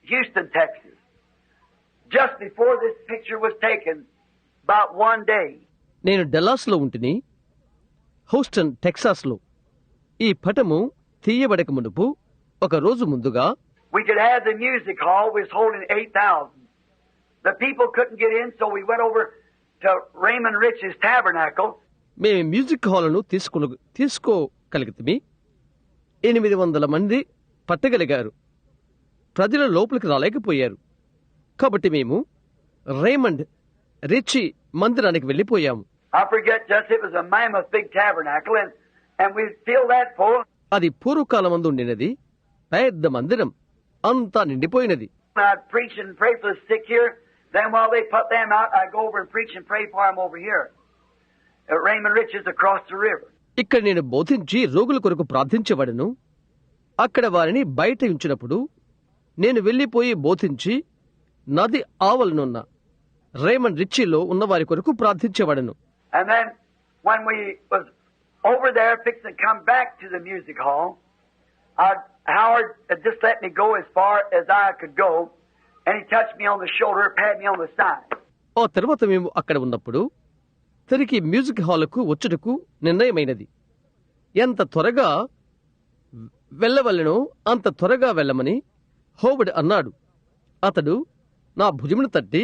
Houston, Texas, just before this picture was taken, about one day. నేను డల్లాస్లో ఉంటిని, హూస్టన్, టెక్సాస్లో. ఈ పటము తీయబడక మునుపు ఒక రోజు ముందుగా We could have the music hall. We was holding 8,000. The people couldn't get in, so we went over to Raymond Rich's Tabernacle. మేము music హాల్ను తీసుకోగలిగితే 800 మంది పట్టగలిగారు. ప్రజల లోపలికి రాలేకపోయారు. కాబట్టి మేము రేమండ్ రిచి మందిరానికి వెళ్ళిపోయాము. I forget just it was a mammoth big tabernacle, and we filled that full. అది పూర్వకాలమందు ఉండినది పెద్ద మందిరం, అంతా నిండిపోయినది. I'd preach and pray for the sick here. Then while they put them out, I'd go over and preach and pray for them over here at Raymond Rich's across the river. ఇక్కడ నేను బోధించి రోగుల కొరకు ప్రార్థించబడను. అక్కడ వారిని బయట ఉంచినప్పుడు నేను వెళ్లిపోయి బోధించి నది ఆవలనున్న రేమండ్ రిచిలో ఉన్న వారి కొరకు ప్రార్థించబడను. And then when we was over there fixing to come back to the music hall, Howard just let me go as far as I could go, and he touched me on the shoulder, patted me on the side. ఆ తర్వాత మేము అక్కడ ఉన్నప్పుడు తిరిగి music హాల్కు వచ్చుటకు నిర్ణయమైనది. ఎంత త్వరగా వెళ్ళవలెనో అంత త్వరగా వెళ్ళమని హోవర్డ్ అన్నాడు. అతడు నా భుజమును తట్టి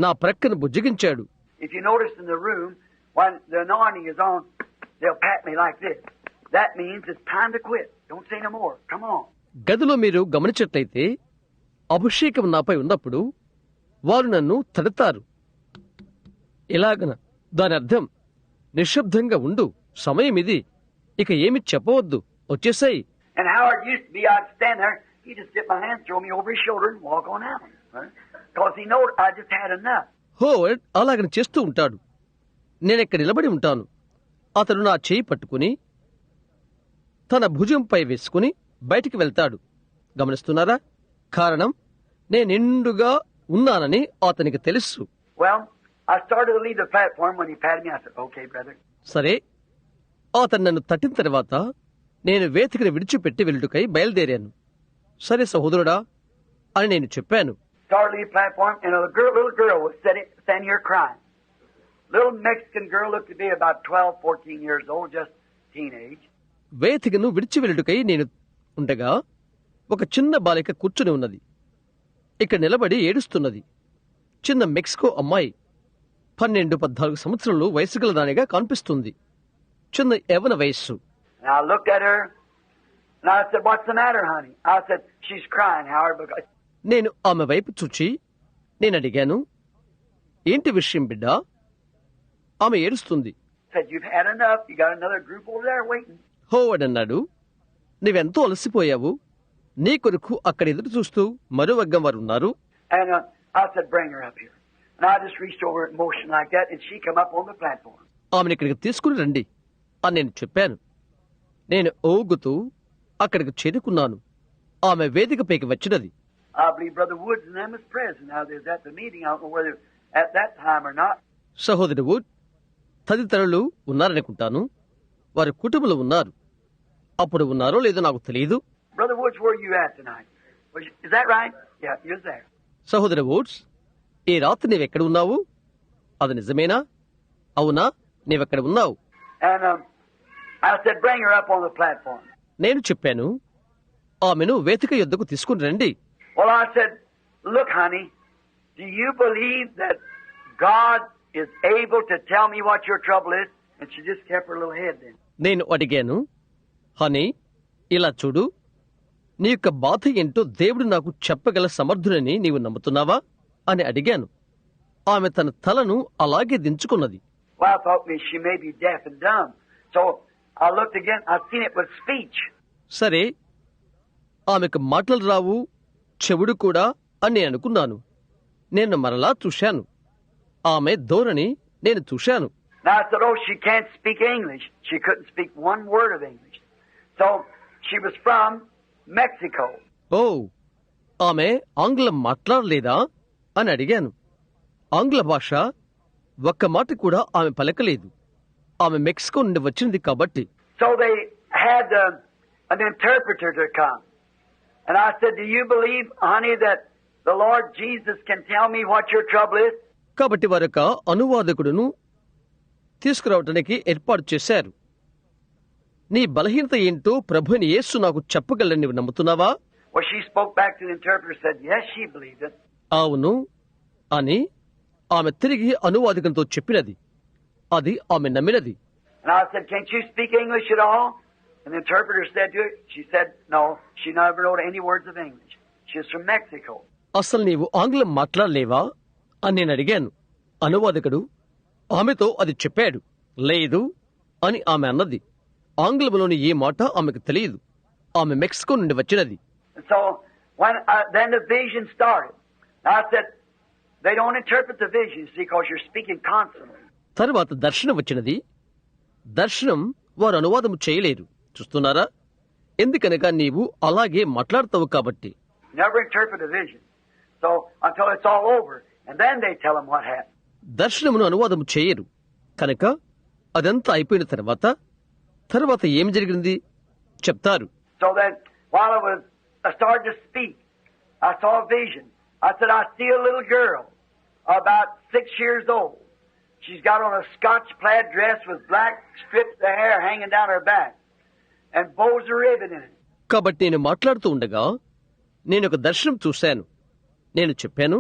నా ప్రక్కను బుజ్జగించాడు. If you notice in the room, when the anointing is on, they'll pat me like this. That means it's time to quit. Don't say no more. Come on. గదిలో మీరు గమనించినట్లయితే అభిషేకం నాపై ఉన్నప్పుడు వారు నన్ను తడతారు. ఇలాగన దాని అర్థం నిశ్శబ్దంగా ఉండు, సమయం ఇది, ఇక ఏమి చెప్పవద్దు, వచ్చేసాయి. And Howard used to be, I'd stand there, he'd just dip my hand, throw me over his shoulder, and walk on out. Because he knowed I just had enough. Howard అలాగన చేస్తూ ఉంటాడు. నేనెక్కడ నిలబడి ఉంటాను. అతడు నా చేయి పట్టుకుని తన భుజంపై వేసుకుని బయటికి వెళ్తాడు. గమనిస్తున్నారా? కారణం నేను నిండుగా ఉన్నానని అతనికి తెలుసు. Well, I started to leave the platform when he patted me. I said, okay, brother. సరే, అతను నన్ను తట్టిన తర్వాత నేను వేదికను విడిచిపెట్టి వెళ్ళుటకై బయలుదేరాను. సరే సహోదరుడా అని నేను చెప్పాను. Started to leave the platform, and a little girl was standing here crying. Little Mexican girl looked to be about 12, 14 years old, just teenage. వేదికను విడిచి వెళ్ళుటకై నేను ఉండగా ఒక చిన్న బాలిక కూర్చుని ఉన్నది. ఇక్కడ నిలబడి ఏడుస్తున్నది. చిన్న మెక్సికో అమ్మాయి, 12-14 సంవత్సరాలు వయసు గల దానిగా కనిపిస్తుంది. చిన్న యవ్వన వయస్సు. And I looked at her, and I said, what's the matter, honey? I said, she's crying, Howard, because... నేను ఆమె వైపు చూచి నేను అడిగాను, ఏంటి విషయం బిడ్డా? ఆమె ఏడుస్తుంది. said, you've had enough. You got another group over there waiting. Howard అన్నాడు, నువ్వెంతో అలసిపోయావు. నీ కొరకు అక్కడ ఎదురు చూస్తూ మరో వర్గం వారు ఉన్నారు. And I said, bring her up here. And I just reached over in motion like that, and she come up on the platform. ఆమెను ఇక్కడికి తీసుకుని రండి అని నేను చెప్పాను. నేను ఊగుతూ అక్కడికి చేరుకున్నాను. ఆమె వేదికపైకి వచ్చినది. I believe Brother Woods and them was present. Now there's at the meeting. I don't know whether at that time or not. సహోదరు వుడ్ తదితరులు ఉన్నారనుకుంటాను. వారి కుటుంబంలో ఉన్నారు. అప్పుడు ఉన్నారో లేదో నాకు తెలియదు. Brother Woods, where are you at tonight? Is that right? Yeah, you're there. సహోదరు వుడ్స్, ఈ రాత్రి నీవెక్కడ ఉన్నావు? అది నిజమేనా? అవునా, నీవెక్కడ ఉన్నావు? And I said, bring her up on the platform. నేను చెప్పాను, ఆమెను వేదిక యొద్దకు తీసుకుని రండి. Well, I said, look, honey, do you believe that God is able to tell me what your trouble is And she just kept her little head then. నేను అడిగాను, honey, ఇలా చూడు, నీ యొక్క బాధ ఏంటో దేవుడు నాకు చెప్పగల సమర్థుడని నీవు నమ్ముతున్నావా అని అడిగాను. ఆమె తన తలను అలాగే దించుకున్నది. Well, I thought she may be deaf and dumb. So I looked again. I seen it was speech. సరే, ఆమెకు మాటలు రావు, చెవుడు కూడా అని నేను అనుకున్నాను. నేను మరలా చూశాను. ఆమె ధోరణి నేను చూశాను. Now I said, oh, she can't speak English. She couldn't speak one word of English. So she was from Mexico. ఓ, ఆమె ఆంగ్లం మాట్లాడలేదా అని అడిగాను. ఆంగ్ల భాష ఒక్క మాట కూడా ఆమె పలకలేదు. ఆమె మెక్సికో నుండి వచ్చింది కాబట్టి. So they had an interpreter to come. And I said, do you believe, honey, that the Lord Jesus can tell me what your trouble is? కాబట్టి వారొక అనువాదకుడును తీసుకురావటానికి ఏర్పాటు చేశారు. నీ బలహీనత ఏంటో ప్రభుని యేసు నాకు చెప్పగలని నీవు నమ్ముతున్నావా? Well, she spoke back to the interpreter and said, yes, she believed it. అవును అని ఆమె తిరిగి అనువాదకంతో చెప్పినది. అది ఆమె నమ్మినది. And I said, can't you speak English at all? And the interpreter said to her, she said, no, she never wrote any words of English. She's from Mexico. అసలు నీవు ఆంగ్లం మాట్లాడలేవా అని నేను అడిగాను. అనువాదకుడు ఆమెతో అది చెప్పాడు. లేదు అని ఆమె అన్నది. ఆంగ్లంలోని ఏ మాట ఆమెకు తెలియదు. ఆమె మెక్సికో నుండి వచ్చినది. And so then the vision started. I said, they don't interpret the vision, see, because you're speaking constantly. తర్వాత దర్శనం వచ్చినది. దర్శనం వారు అనువాదము చేయలేరు. చూస్తున్నారా? ఎందుకనగా నీవు అలాగే మాట్లాడతావు కాబట్టి. Never interpret a vision. So until it's all over, and then they tell them what happened. దర్శనమును అనువాదము చేయరు కనుక అదంతా అయిపోయిన తర్వాత ఏం జరిగింది చెప్తారు. So then while I started to speak, I saw a vision. I said, I see a little girl about 6 years old. She's got on a Scotch plaid dress with black strips of hair hanging down her back and bows of ribbon in it. కాబట్టి నేను మాట్లాడుతూ ఉండగా నేను ఒక దర్శనం చూశాను. నేను చెప్పాను,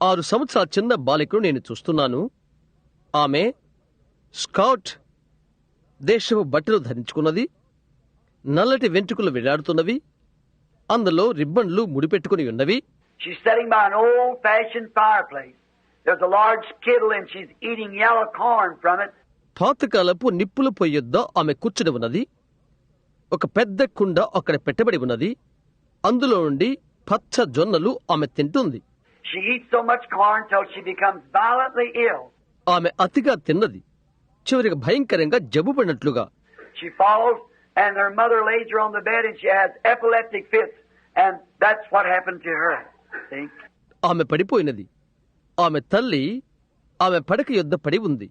6 సంవత్సరాల చిన్న బాలికను నేను చూస్తున్నాను. ఆమె స్కాట్ దేశపు బట్టలు ధరించుకున్నది. నల్లటి వెంట్రుకలు వెళ్లాడుతున్నవి. అందులో రిబ్బన్లు ముడిపెట్టుకుని ఉన్నవి. She's sitting by an old-fashioned fireplace. There's a large kettle and she's eating yellow corn from it. పాతకాలపు నిప్పుల పొయ్యొద్ద ఆమె కూర్చుని ఉన్నది. ఒక పెద్ద కుండ అక్కడ పెట్టబడి ఉన్నది. అందులో నుండి పచ్చ జొన్నలు ఆమె తింటుంది. She eats so much corn till she becomes violently ill. ఆమె అతిగా తిన్నది. చివరికి భయంకరంగా జబ్బుపడినట్లుగా. She falls and her mother lays her on the bed and she has epileptic fits. And that's what happened to her. See? ఆమె పడిపోయినది. ఆమె తల్లి ఆమె పడక యొద్ద పడి ఉంది.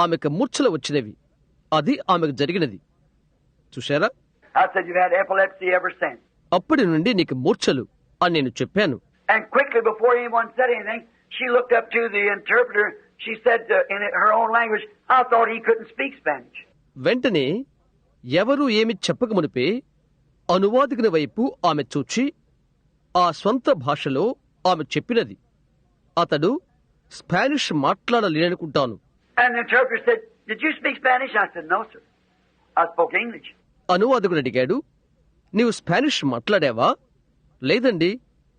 ఆమెకు మూర్ఛలు వచ్చినవి. అది ఆమెకు జరిగినది. చూశారా? I said, you've had epilepsy ever since. అప్పటి నుండి నీకు మూర్ఛలు అని నేను చెప్పాను. And quickly, before anyone said anything, she looked up to the interpreter. She said in her own language, I thought he couldn't speak Spanish. వెంటనే ఎవరూ ఏమి చెప్పక మునిపే అనువాదకుని వైపు ఆమె చూచి ఆ స్వంత భాషలో ఆమె చెప్పినది, అతడు Spanish మాట్లాడలేననుకుంటాను. And the interpreter said, did you speak Spanish? I said, no, sir. I spoke English. అనువాదకుడు అడిగాడు, నీవు స్పానిష్ మాట్లాడావా? లేదండి,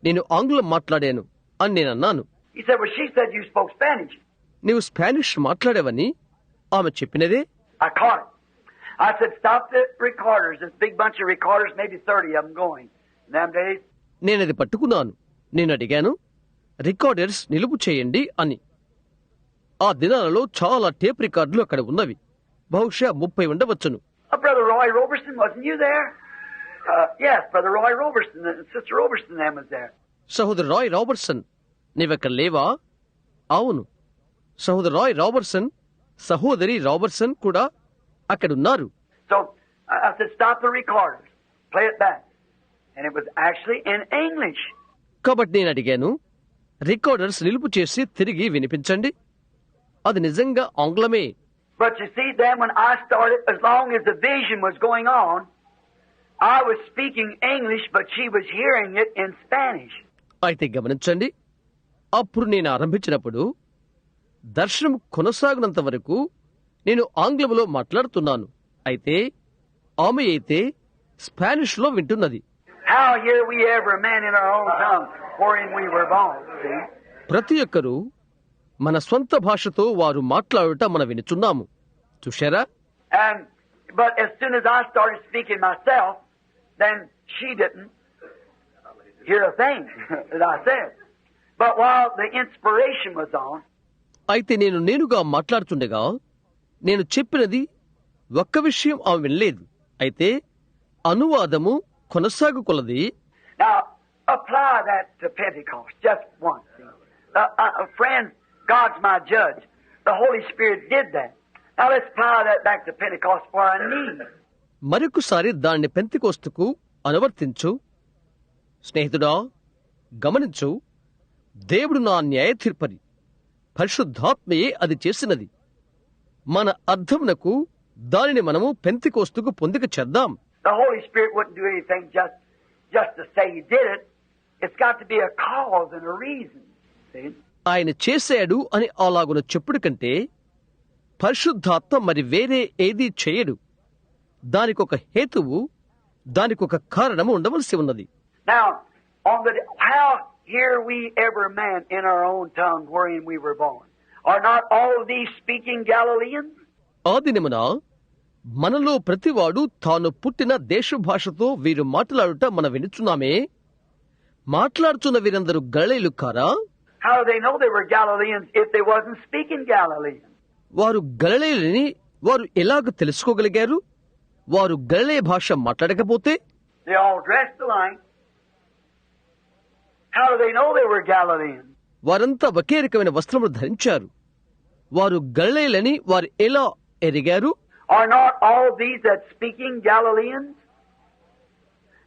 నేను ఆంగ్లం మాట్లాడాను అని నేను అన్నాను. He said, well, she said you spoke Spanish. నీవు స్పానిష్ మాట్లాడావని ఆమె చెప్పినదే. I caught it. I said, stop the recorders. This big bunch of recorders, maybe 30 of them going. In them days. నేనది పట్టుకున్నాను. నేను అడిగాను, రికార్డర్స్ నిలుపు చేయండి అని. ఆ దినాలలో చాలా టేప్ రికార్డులు అక్కడ ఉన్నవి. బహుశా 30 ఉండవచ్చును. Brother Roy Roberson, wasn't you there? Yes, Brother Roy Roberson and Sister Roberson them was there. సహోదరు రాయ్ రాబర్ట్సన్, నీవక్కడ లేవా? అవును, సహోదరు రాయ్ రాబర్ట్సన్, సహోదరి రాబర్ట్సన్ కూడా అక్కడున్నారు. So I said, stop the recorders. Play it back. And it was actually in English. కాబట్టి నేను అడిగాను, recorders నిలుపు చేసి తిరిగి వినిపించండి. అది నిజంగా ఆంగ్లమే. But you see, then when I started, as long as the vision was going on, I was speaking English, but she was hearing it in Spanish. అయితే గమనించండి, అప్పుడు నేను ఆరంభించినప్పుడు దర్శనం కొనసాగినంత వరకు నేను ఆంగ్లంలో మాట్లాడుతున్నాను, అయితే ఆమె అయితే స్పానిష్ లో వింటున్నది. How hear we every man in our own tongue wherein we were born? See? ప్రతి ఒక్కరూ మన స్వంత భాషతో వారు మాట్లాడుట మనం వినుచున్నాము. చూశారా? But as soon as I started speaking myself, then she didn't hear a thing that I said. But while the inspiration was on, అయితే నేనుగా మాట్లాడుతుండగా నేను చెప్పినది ఒక్క విషయం ఆమె వినలేదు. అయితే అనువాదము కొనసాగుకొలది. now apply that to Pentecost just once. Friends, God's my judge. The Holy Spirit did that. Now let's apply that back to Pentecost for our need. మరొకసారి దాన్ని పెంతెకోస్తుకు అనువర్తించు. స్నేహితుడా, గమనించు, దేవుడు నా న్యాయ తీర్పరి, పరిశుద్ధాత్మయే అది చేసినది. మన అర్థమునకు దానిని మనము పెంతెకోస్తుకు పొందిక చేద్దాం. The Holy Spirit wouldn't do anything just to say He did it. It's got to be a cause and a reason. See? ఆయన చేశాడు అని అలాగున చెప్పుడు కంటే పరిశుద్ధాత్మ మరి వేరే ఏదీ చేయడు. దానికొక హేతువు, దానికొక కారణము ఉండవలసి ఉన్నది. Now, how hear we every man in our own tongue wherein we were born? Are not all these speaking Galileans? ఆ దినమున మనలో ప్రతివాడు తాను పుట్టిన దేశ భాషతో వీరు మాట్లాడుట మనం వినుచున్నామే. మాట్లాడుతున్న వీరందరూ గలిలయులు కారా? How do they know they were Galileans if they wasn't speaking Galilean? వారు గలిలయులని వారు ఎలాగ తెలుసుకోగలిగారు? వారు గలిలయ భాష మాట్లాడకపోతే? They all dressed alike. How do they know they were Galileans? వారంతా ఒకే రకమైన వస్త్రములు ధరించారు. వారు గలిలయులని వారు ఎలా ఎరిగారు? Are not all these that speaking Galileans?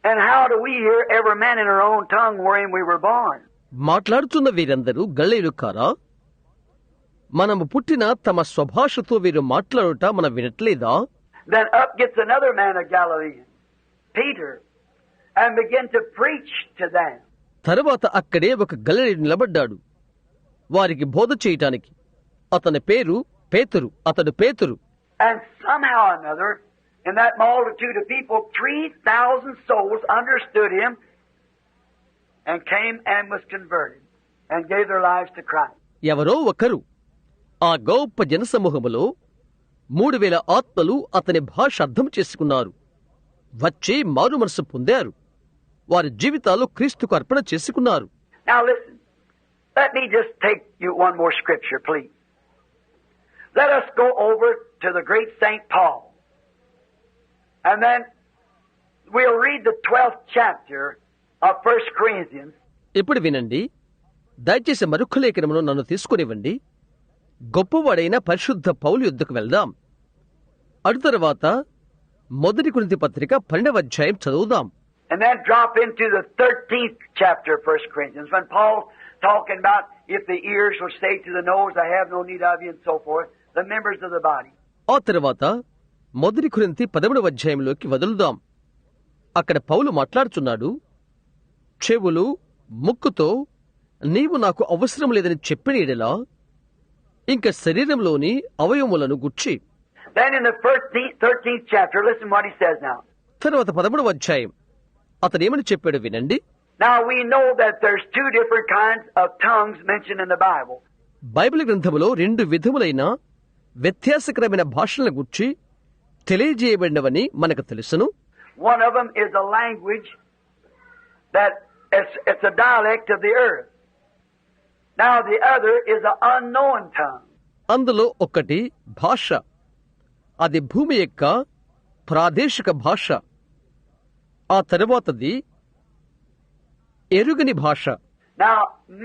And how do we hear every man in our own tongue wherein we were born? మాట్లాడుతున్న వీరందరూ గలిలయులు కారా? మనము పుట్టిన తమ స్వభాషతో వీరు మాట్లాడుట మనం వినట్లేదా? Then up gets another man of Galilee, Peter, and began to preach to them. తరువాత అక్కడే ఒక గలిలయుడు నిలబడ్డాడు వారికి బోధ చేయటానికి. అతని పేరు పేతురు. అతడు పేతురు. And somehow or another, in that multitude of people, 3,000 souls understood him and came and was converted and gave their lives to Christ. ఎవరో ఒకరు ఆ గొప్ప జనసమూహములో 3,000 ఆత్మలు అతని భాష అర్థం చేసుకున్నారు. వచ్చి మారు మనసు పొందారు. వారి జీవితాలు క్రీస్తుకు అర్పణ చేసుకున్నారు. Now listen, let me just take you one more scripture, please. Let us go over to the great St. Paul. And then we'll read the 12th chapter of 1 Corinthians. ఇప్పుడు వినండి, దయచేసి మరొక లేఖనమును నన్ను తీసుకునివ్వండి. గొప్పవాడైన పరిశుద్ధ పౌలు యుద్ధకు వెళ్దాం. అటు తర్వాత మొదటి కొరింథీ పత్రిక 12వ అధ్యాయం చదువుదాం. And then drop into the 13th chapter of 1 Corinthians, when Paul's talking about if the ears will say to the nose, I have no need of you, and so forth, the members of the body. ఆ తర్వాత మొదటి కొరింథీ 13వ అధ్యాయంలోకి వదులుదాం. అక్కడ పౌలు మాట్లాడుతున్నాడు, చెవులు ముక్కుతో నీవు నాకు అవసరం లేదని చెప్పిన ఎడలా ఇంకా శరీరంలోని అవయవములను గుర్చి. Then in the 13th chapter, listen what he says now. తర్వాత 13వ అధ్యాయం అతనేమని చెప్పాడు వినండి. Now we know that there's two different kinds of tongues mentioned in the Bible. Bible గ్రంథములో 2 విధములైన వ్యత్యాసకరమైన భాషలను గుర్చి తెలియజేయబడినవని మనకు తెలుసును. One of them is a language that it's a dialect of the earth. Now the other is an unknown tongue. అందులో ఒకటి భాష, అది భూమి యొక్క ప్రాదేశిక భాష. ఆ తరువాతది ఎరుగని భాష. Now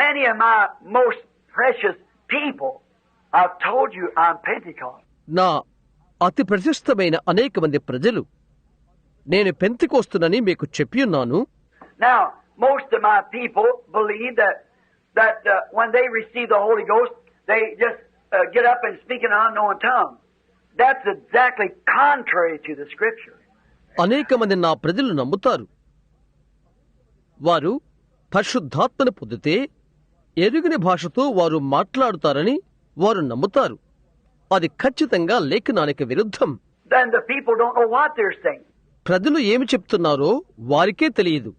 many of my most precious people, I've told you I'm Pentecost. నా అతి ప్రశస్తమైన అనేక మంది ప్రజలు నేను పెంతెకోస్తునని మీకు చెప్పియున్నాను. Now most of my people believe that when they receive the Holy Ghost, they just get up and speak in an unknown tongue. That's exactly contrary to the Scripture. అనేక మంది నా ప్రజలు నమ్ముతారు, వారు పరిశుద్ధాత్మను పొందితే ఎరుగని భాషతో వారు మాట్లాడుతారని వారు నమ్ముతారు. అది ఖచ్చితంగా లేఖనానికి విరుద్ధం. then the people don't know what they're saying. ప్రజలు ఏమి చెప్తున్నారో వారికే తెలియదు.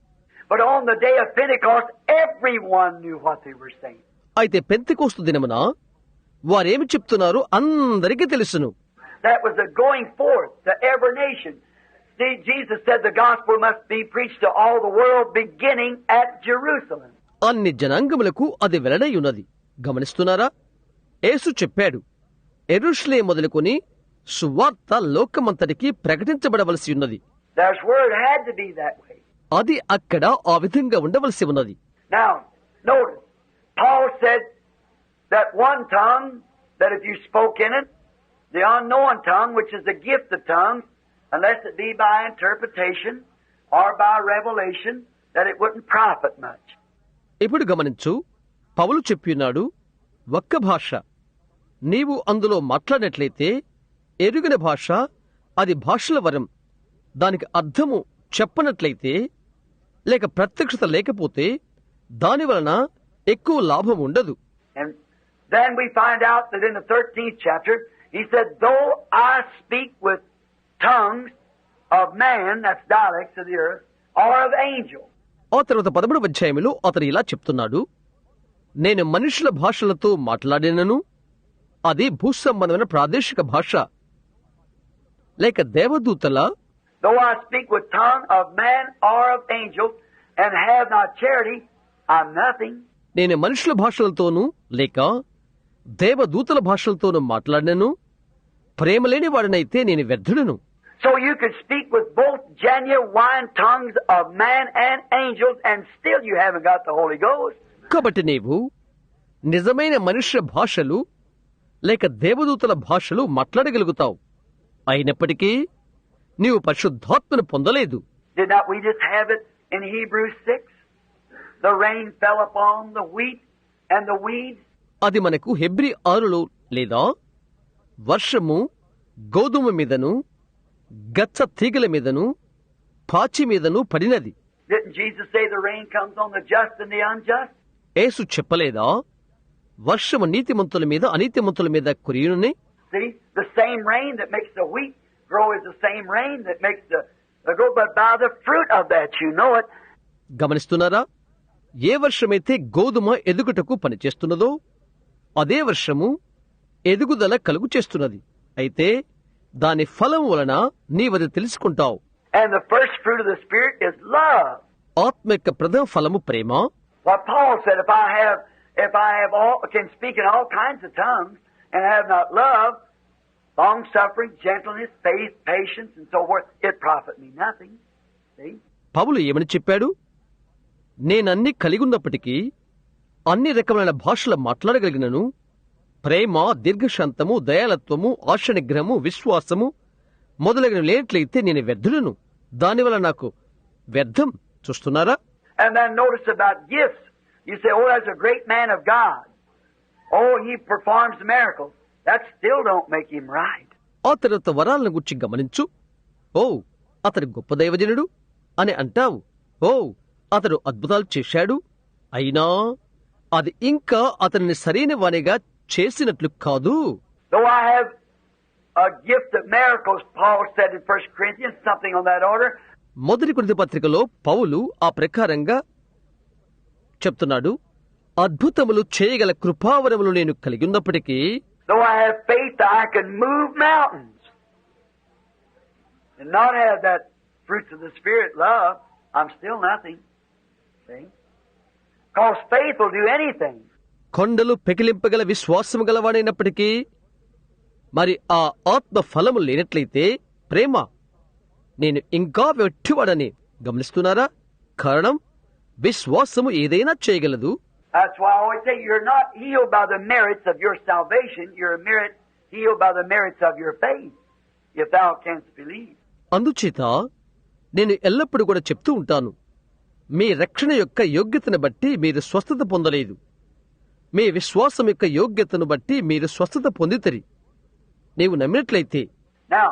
But on the day of Pentecost, everyone knew what they were saying. అయితే పెంతెకోస్తు దినమున వారేమి చెప్తున్నారో అందరికీ తెలుసును. That was the going forth to every nation. See, Jesus said the gospel must be preached to all the world, beginning at Jerusalem. అన్ని జనాంగములకు అది వెల్లడై ఉన్నది. గమనిస్తున్నారా? యేసు చెప్పాడు, యెరూషలేము మొదలుకొని సువార్త లోకమంతటికి ప్రకటించబడవలసి ఉన్నది. That's where it had to be that way. అది అక్కడ ఆ విధంగా ఉండవలసి ఉన్నది. Now, notice, Paul said that one tongue, that if you spoke in it, the unknown tongue, which is the gift of tongues, unless it be by interpretation or by revelation, that it wouldn't profit much. ఇప్పుడు గమనించు, పౌలు చెప్పినాడు, ఒక్క భాష నీవు అందులో మాట్లాడినట్లయితే ఎరుగిన భాష, అది భాషల వరం. దానికి అర్థము చెప్పనట్లయితే లేక ప్రత్యక్షత లేకపోతే దాని వలన ఎక్కువ లాభం ఉండదు. And then we find out that in the 13th chapter, he said, though I speak with tongues of man, that's dialects of the earth, or of angels. ఆ తర్వాత 13వ అధ్యాయంలో అతను ఇలా చెప్తున్నాడు, నేను మనుషుల భాషలతో మాట్లాడినను అది భూసంబంధమైన ప్రాదేశిక భాష లేక దేవదూతల. Though I speak with tongue of man or of angels, and have not charity, I'm nothing. నేను మనుషుల భాషలతోనూ లేక దేవదూతల భాషలతోనూ మాట్లాడినను ప్రేమ లేని వాడినైతే నేను వ్యర్థుడను. So you could speak with both genuine tongues of man and angels, and still you haven't got the Holy Ghost. కాబట్టి నీవు నిజమైన మనుష్య భాషలు లేక దేవదూతల భాషలు మాట్లాడగలుగుతావు, అయినప్పటికీ నీవు పరిశుద్ధాత్మను పొందలేదు. Did not we just have it in Hebrews 6? The rain fell upon the wheat and the weeds. అది మనకు హెబ్రీ 6లో లేదా వర్షము గోధుమ మీదను గచ్చ తీగల మీదను పాచి మీదను పడినది. Didn't Jesus say the rain comes on the just and the unjust? యేసు చెప్పలేదా, వర్షము నీతిమంతుల మీద అనీతిమంతుల మీద కురియునని? See, the same rain that makes the wheat grow is the same rain that makes the grow, but by the fruit of that you know it. గమనిస్తున్నారా? ఏ వర్షమైతే గోధుమ ఎదుగుటకు పనిచేస్తున్నదో అదే వర్షము ఎదుగుదల కలుగు చేస్తున్నది. అయితే దాని ఫలం వలన నీవది తెలుసుకుంటావు. And the first fruit of the Spirit is love. ఆత్మ యొక్క ప్రథమ ఫలము ప్రేమ. What Paul said, if I have all, can speak in all kinds of tongues and have not love, long suffering, gentleness, faith, patience, and so forth, it profit me nothing. See? పౌలు ఏమని చెప్పాడు? నేనన్ని కలిగున్నప్పటికీ అన్ని రకమైన భాషలు మాట్లాడగలిగినను ప్రేమ, దీర్ఘశాంతము, దయాలత్వము, ఆశనిగ్రహము, విశ్వాసము మొదలగిన లేనట్లయితే నేను వ్యర్థులను. దానివల్ల నాకు వ్యర్థం. చూస్తున్నారా? And then notice about gifts. You say, oh, that's a great man of God. Oh, he performs miracles. That still don't make him right. ఆ తర్వాత వరాలను గురించి గమనించు. ఓ, అతడు గొప్ప దైవజనుడు అని అంటావు. ఓ, అతడు అద్భుతాలు చేశాడు. అయినా అది ఇంకా అతనిని సరైన వానిగా చేసినట్లు కాదు. Though I have a gift of miracles, Paul said in 1 Corinthians, something on that order. మొదటి కొరింథీ పత్రికలో పౌలు ఆ ప్రకారంగా చెప్తున్నాడు, అద్భుతములు చేయగల కృపావరములు నేను కలిగి ఉన్నప్పటికీ, though I have faith I can move mountains and not have that fruits of the Spirit, love, I'm still nothing. See? Because faith will do anything. కొండలు పెకిలింపగల విశ్వాసము గలవాడైనప్పటికీ మరి ఆ ఆత్మ ఫలము లేనట్లయితే ప్రేమ, నేను ఇంకా వెట్టివాడని. గమనిస్తున్నారా? కారణం విశ్వాసము ఏదైనా చేయగలదు. That's why I always say you're not healed by the merits of your salvation, you're healed by the merits of your faith, if thou canst believe. అందుచేత నేను ఎల్లప్పుడూ కూడా చెప్తూ ఉంటాను, మీ రక్షణ యొక్క యోగ్యతను బట్టి మీరు స్వస్థత పొందలేదు, మీ విశ్వాసం యొక్క యోగ్యతను బట్టి మీరు స్వస్థత పొందితరి. నీవు నమ్మినట్లయితే. Now,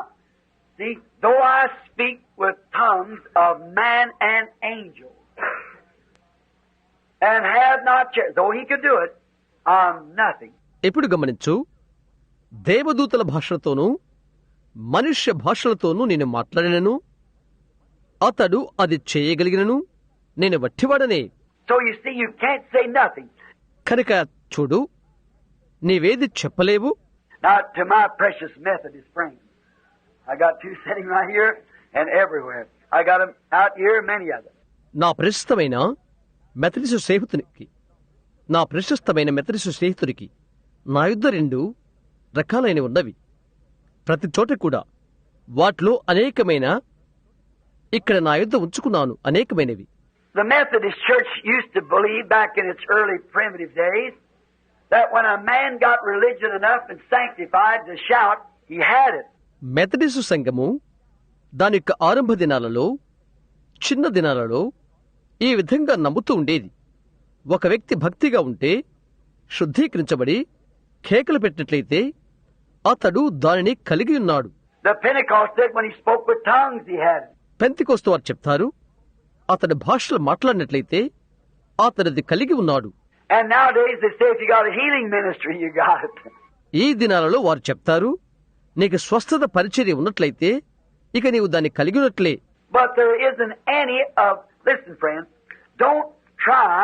see, though I speak with tongues of man and angels, and have not charity, though he could do it, I'm nothing. ఎప్పుడు గమనించు, దేవదూతల భాషలతోనూ మనుష్య భాషలతోనూ నేను మాట్లాడినను అతడు అది చేయగలిగినను నేను వట్టివాడనే. So you see, you can't say nothing. కనుక చూడు, నీవేది చెప్పలేవు. Now, to my precious Methodist friends, I got two sitting right here and everywhere. I got them out here, many of them. నా ప్రశస్తమైన మెథడిస్టు స్నేహితునికి నా యుద్ధ 2 రకాలైన ఉన్నవి. ప్రతి చోట కూడా వాటిలో అనేకమైన ఇక్కడ నా యుద్ధ ఉంచుకున్నాను, అనేకమైనవి. The Methodist Church used to believe back in its early primitive days that when a man got religion enough and sanctified to shout, he had it. Methodist సంఘము దాని యొక్క ఆరంభ దినాలలో, చిన్న దినాలలో ఈ విధంగా నమ్ముతూ ఉండేది. ఒక వ్యక్తి భక్తిగా ఉంటే, శుద్ధీకరించబడి కేకలు పెట్టినట్లయితే అతడు దానిని కలిగి ఉన్నాడు. The Pentecost said when he spoke with tongues, he had it. Pentecost వారు చెప్తారు, అతడు భాషలు మాట్లాడినట్లయితే అతడిది కలిగి ఉన్నాడు. And nowadays they say if you got a healing ministry, you got it. ఈ దినాలలో వారు చెప్తారు, నీకు స్వస్థత పరిచర్య ఉన్నట్లయితే ఇక నీవు దాన్ని కలిగి ఉన్నట్లే. But there isn't any of, listen friends, don't try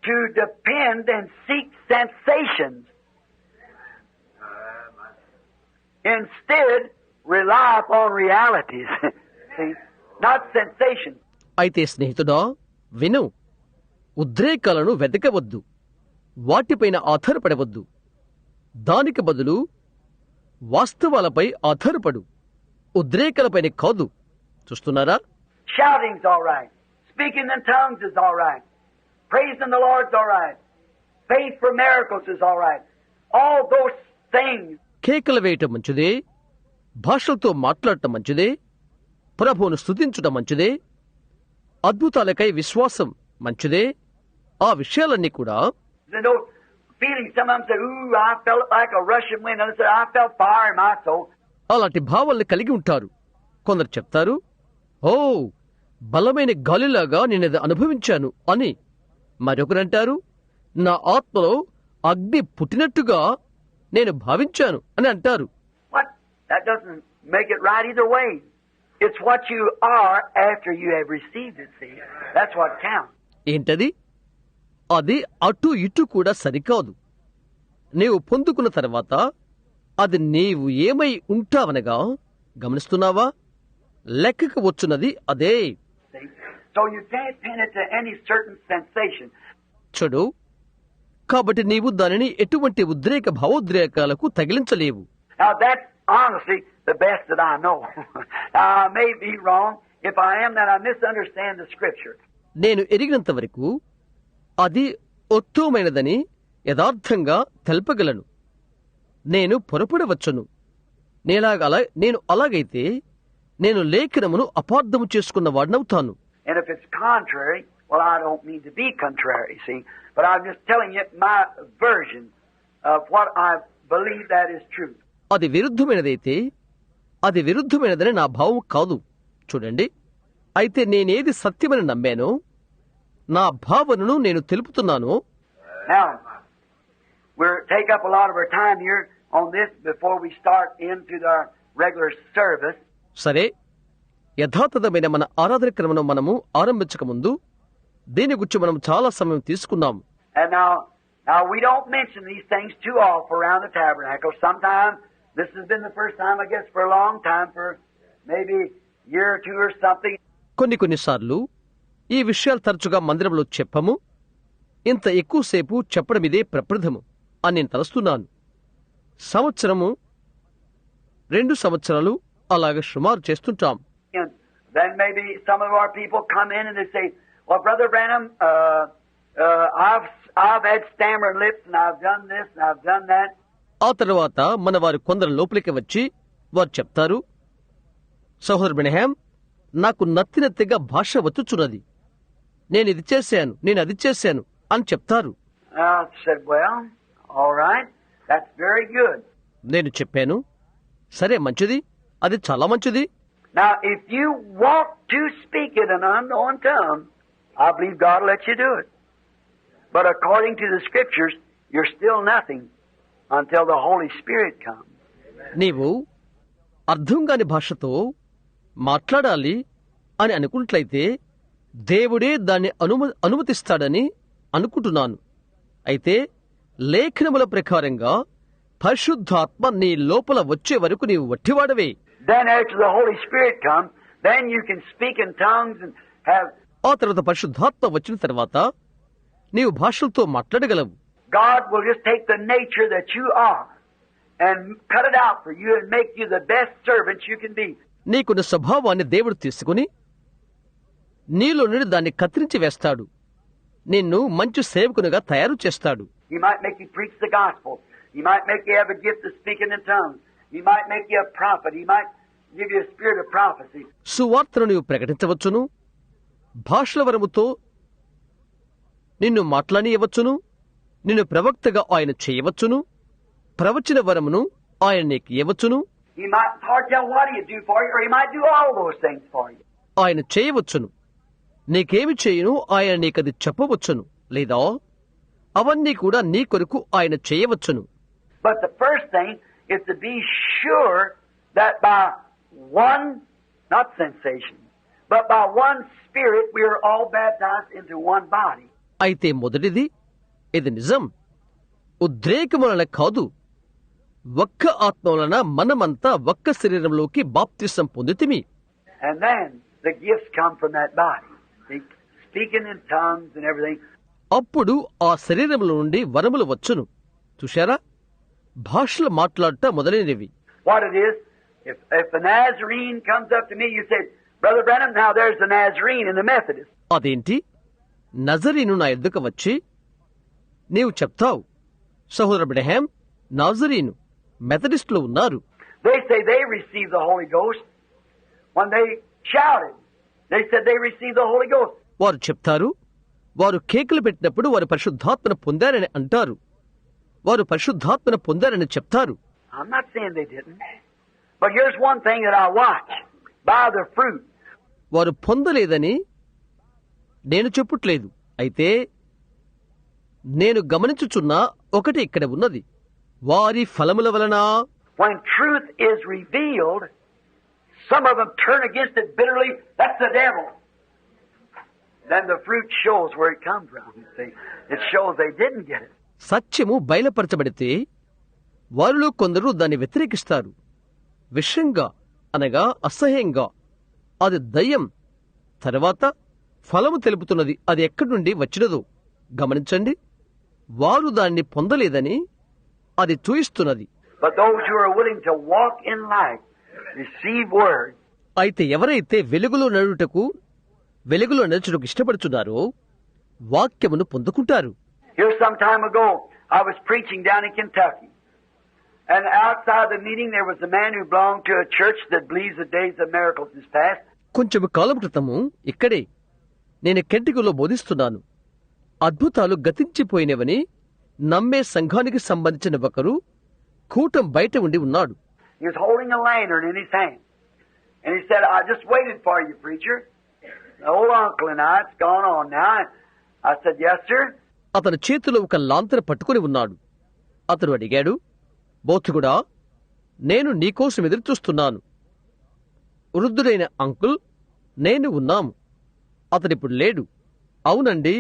to depend and seek sensations. Instead, rely upon realities. See, not sensations. అయితే స్నేహితుడా, విను, ఉద్రేకాలను వెతకవద్దు, వాటిపైన ఆధారపడవద్దు. దానికి బదులు వాస్తవాలపై ఆధారపడు, ఉద్రేకాలపైన కాదు. చూస్తున్నారా? Shouting's all right. Speaking in tongues is all right. Praising the Lord's all right. Faith for miracles is all right. All those things. కేకలు వేయటం మంచిదే, భాషలతో మాట్లాడటం మంచిదే, ప్రభువును స్తుతించటం మంచిదే, అద్భుతాలకై విశ్వాసం మంచిదే. ఆ విషయాలన్నీ కూడా You know, feeling, some of them say, ooh, I felt like a rushing wind. Others say, I felt fire in my soul. అలాంటి భావాల్ని కలిగి ఉంటారు. కొందరు చెప్తారు, ఓ బలమైన గాలిలాగా నేనది అనుభవించాను అని. మరొకరంటారు, నా ఆత్మలో అగ్ని పుట్టినట్టుగా నేను భావించాను అని అంటారు. What? That doesn't make it right either way. It's what you are after you have received it, see? That's what counts. ఏంటది? అది అటు ఇటు కూడా సరికాదు. నీవు పొందుకున్న తర్వాత అది నీవు ఏమై ఉంటావనగా గమనిస్తున్నావా? లెక్కకు వచ్చున్నది అదే. See? So you can't pin it to any certain sensation. చూడు, కాబట్టి నీవు దానిని ఎటువంటి ఉద్రేక భావోద్రేకాలకు తగిలించలేవు. Now that's honestly the best that I know. Now I may be wrong. If I am, then I misunderstand the scripture. నేను ఎరిగినంత వరకు అది ఉత్తమమైనదని యథార్థంగా తెలపగలను. నేను పొరపడవచ్చును. నేను అలాగైతే నేను లేఖనమును అపార్థము చేసుకున్న వాడినవుతాను. And if it's contrary, well, I don't mean to be contrary, see, but I'm just telling you my version of what I believe that is true. అది విరుద్ధమైనదైతే అది విరుద్ధమైనదని నా భావం కాదు. చూడండి, అయితే నేనేది సత్యమని నమ్మానో నా భావనను నేను తెలుపుతున్నాను. Now, we'll take up a lot of our time here on this before we start into the regular service. సరే, యథాతథమైన మన ఆరాధన క్రమను మనము ఆరంభించక ముందు దీని గురించి మనం చాలా సమయం తీసుకున్నాము. And now we don't mention these things too often around the tabernacle. Sometimes this has been the first time, I guess, for a long time, for maybe a year or two or something. కొన్నిసార్లు ఈ విషయాలు తరచుగా మందిరంలో చెప్పము. ఇంత ఎక్కువసేపు చెప్పడం ఇదే ప్రప్రథము అని నేను తలుస్తున్నాను. సంవత్సరము 2 సంవత్సరాలు అలాగే సుమారు చేస్తుంటాం. And then maybe some of our people come in and they say, well, Brother Branham, I've had stammering lips and I've done this and I've done that. ఆ తర్వాత మన వారు కొందరు లోపలికి వచ్చి వారు చెప్తారు, సహోదరు బ్రహ్యాం, నాకు నత్తినత్తిగా భాష వచ్చుచున్నది, నేను ఇది చేశాను, నేను అది చేశాను అని చెప్తారు. I said, well, all right, that's very good. నేను చెప్పాను, సరే మంచిది, అది చాలా మంచిది. Now, if you want to speak in an unknown tongue, I believe God will let you do it. But according to the Scriptures, you're still nothing until the Holy Spirit comes. నీవు అర్థం కాని భాషతో మాట్లాడాలి అని అనుకున్నట్లయితే దేవుడే దాన్ని అనుమతిస్తాడని అనుకుంటున్నాను. అయితే లేఖనముల ప్రకారంగా పరిశుద్ధాత్మ నీ లోపల వచ్చే వరకు నీవు వట్టివాడవే. Then after the Holy Spirit comes, then you can speak in tongues and have... ఆ తర్వాత పరిశుద్ధాత్మ వచ్చిన తర్వాత నీవు భాషలతో మాట్లాడగలవు. God will just take the nature that you are and cut it out for you and make you the best servant you can be. నీకున్న స్వభావాన్ని దేవుడు తీసుకుని నీలో నుండి దాన్ని కత్తిరించి వేస్తాడు. నిన్ను మంచి సేవకునిగా తయారు చేస్తాడు. He might make you preach the gospel. He might make you have a gift of speaking in tongues. He might make you a prophet. He might give you a spirit of prophecy. సువార్తను నీవు ప్రకటించవచ్చును, భాషల వరముతో నిన్ను మాట్లాడియవచ్చును, నిన్ను ప్రవక్తగా ఆయన చేయవచ్చును, ప్రవచన వరమును ఆయన నీకు ఇవ్వవచ్చును. He might hard tell what he'll do for you, or he might do all those things for you. ఆయన చేయవచ్చును, నీకేమి చేయును ఆయన నీకది చెప్పవచ్చును, లేదా అవన్నీ కూడా నీ కొరకు ఆయన చేయవచ్చును. But the first thing is to be sure that by one, not sensation, but by one Spirit we are all baptized into one body. అయితే మొదటిది ఇది నిజం, ఉద్రేకం వలన కాదు, ఒక్క ఆత్మ వలన మనమంతా ఒక్క శరీరంలోకి బాప్తిసం పొందితిమి. And then the gifts come from that body. Speaking in tongues and everything. అప్పుడు ఆ శరీరంలో నుండి వరములు వచ్చును. చూశారా, భాషలు మాట్లాడట మొదలైనవి. What it is, if a Nazarene comes up to me, you say, Brother Branham, now there's the Nazarene in the Methodist. అదేంటి, నజరీను నా ఎద్దుకు వచ్చి నీవు చెప్తావు, సహోదర బ్రహ్యాం, నాజరీను మెథడిస్టులు ఉన్నారు. They say they received the Holy Ghost when they shouted. They said they received the Holy Ghost. వారు చెప్తారు, వారు కేకలు పెట్టినప్పుడు వారు పరిశుద్ధాత్మను పొందారని అంటారు. వారు పరిశుద్ధాత్మను పొందారని చెప్తారు. I'm not saying they didn't. But here's one thing that I watch. By the fruit. వారు పొందలేదని నేను చెప్పట్లేదు. అయితే నేను గమనించుచున్న ఒకటి ఇక్కడ ఉన్నది, వారి ఫలముల వలన. When truth is revealed, some of them turn against it bitterly. That's the devil. Then the fruit shows where it comes from. See? It shows they didn't get it. సత్యము బయలుపరచబడితే వారిలో కొందరు దాన్ని వ్యతిరేకిస్తారు. విషంగా అనగా అసహ్యంగా, అది దయ్యం. తర్వాత ఫలము తెలుపుతున్నది అది ఎక్కడి నుండి వచ్చినదో గమనించండి. వారు దాన్ని పొందలేదని అది చూయిస్తున్నది. But those who are willing to walk in light, receive word. అయితే ఎవరైతే వెలుగులో నడుచుటకు ఇష్టపడుతున్నారో వాక్యమును పొందుకుంటారు. Here some time ago, I was preaching down in Kentucky. And outside the meeting, there was a man who belonged to a church that believes the days of miracles is past. కొంచెం కాలం క్రితము ఇక్కడే నేను కెంటకీలో బోధిస్తున్నాను. అద్భుతాలు గతించిపోయినవని నమ్మే సంఘానికి సంబంధించిన ఒకరు కూటం బయట ఉండి ఉన్నాడు. He was holding a lantern in his hand. And he said, I just waited for you, preacher. The old uncle and I, it's gone on now. And I said, yes, sir. అతని చేతిలో ఒక లాంతర పట్టుకుని ఉన్నాడు. అతడు అడిగాడు, బోధకుడా, నేను నీకోసం ఎదురుచూస్తున్నాను. వృద్ధుడైన అంకుల్, నేను ఉన్నాము. అతడిప్పుడు లేడు. అవునండి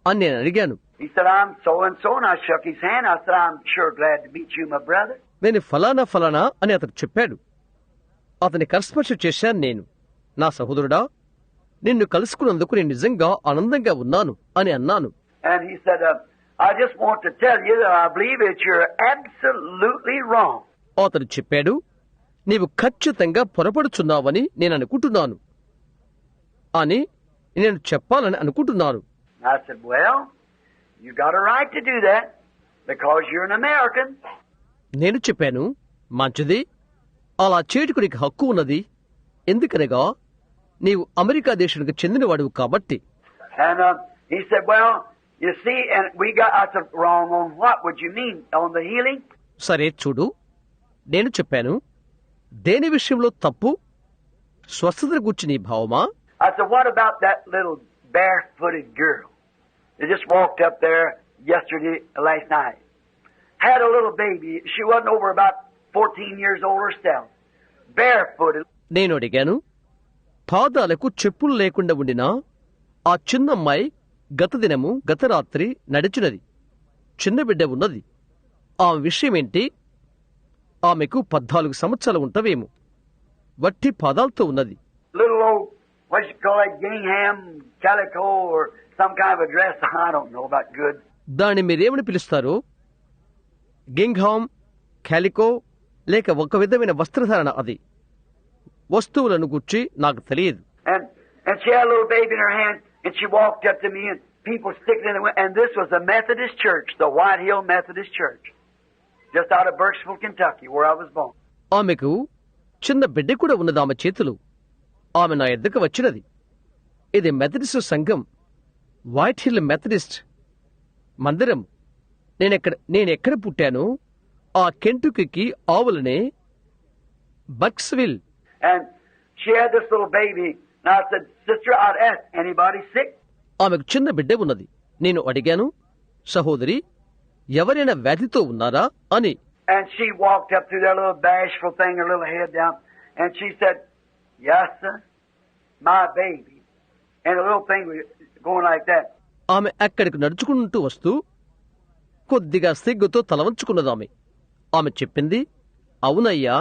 అని నేను అడిగాను. He said, I'm so-and-so, and I shook his hand. I said, I'm sure glad to meet you, my brother. నేను ఫలానా అని అతడు చెప్పాడు. అతని కర్స్పర్శ చేశాను నేను. నా సహోదరుడా, నిన్ను కలుసుకున్నందుకు నేను నిజంగా ఆనందంగా ఉన్నాను అని అన్నాను. And he said, I just want to tell you that I believe that you're absolutely wrong. అతడు చెప్పాడు, నీవు ఖచ్చితంగా పొరపడుచున్నావని నేను అనుకుంటున్నాను అని నేను చెప్పాలని అనుకుంటున్నాను. I said, well, you got a right to do that because you're an American. నేను చెప్పాను, మంచిది, అలా చేటుకు నీకు హక్కు ఉన్నది, ఎందుకనగా నీవు అమెరికా దేశానికి చెందినవాడువు కాబట్టి. And he said, well, you see, and I said, wrong on what would you mean? On the healing? సరే చూడు, నేను చెప్పాను, దేని విషయంలో తప్పు? స్వస్థత గురించి నీ భావమా? I said, what about that little barefooted girl that just walked up there last night? Had a little baby. She wasn't over about 14 years old herself, barefooted. నేను అడిగాను, పాదాలకు చెప్పులు లేకుండా ఉండిన ఆ చిన్నమ్మాయి గత రాత్రి నడిచినది. చిన్న బిడ్డ ఉన్నది. ఆ విషయమేంటి? ఆమెకు 14 సంవత్సరాలు ఉంటవేమో. వట్టి పాదాలతో ఉన్నది. Little old, what you call it, gingham, calico, or some kind of a dress. I don't know about good. దాన్ని మీరేమని పిలుస్తారో? గింగ్హామ్, క్యాలికో, లేక ఒక విధమైన వస్త్రధారణ. అది వస్తువులను గుర్చి నాకు తెలియదు. And she had a little baby in her hand, and she walked up to me, and people sticking in the window. And this was the Methodist Church, the White Hill Methodist Church, just out of Burkesville, Kentucky, where I was born. ఆమెకు చిన్న బిడ్డ కూడా ఉన్నది ఆమె చేతులు. ఆమె నా ఎద్దకు వచ్చినది. ఇది మెథడిస్ట్ సంఘం, వైట్ హిల్ మెథడిస్ట్ మందిరం. నేనెక్కడ పుట్టానో ఆ కెంటుకీకి ఆవులనే బర్క్స్విల్. And she had this little baby. And I said, Sister, I'd ask, anybody sick? ఆమెకు చిన్న బిడ్డ ఉన్నది. నేను అడిగాను, సహోదరి, ఎవరైనా వ్యాధితో ఉన్నారా అని. And she walked up through that little bashful thing, her little head down, and she said, Yes, sir, my baby. And the little thing was going like that. ఆమె అక్కడికి నడుచుకుంటూ వస్తూ కొద్దిగా సిగ్గుతో తలవంచుకున్నదామె. ఆమె చెప్పింది, అవునయ్యా,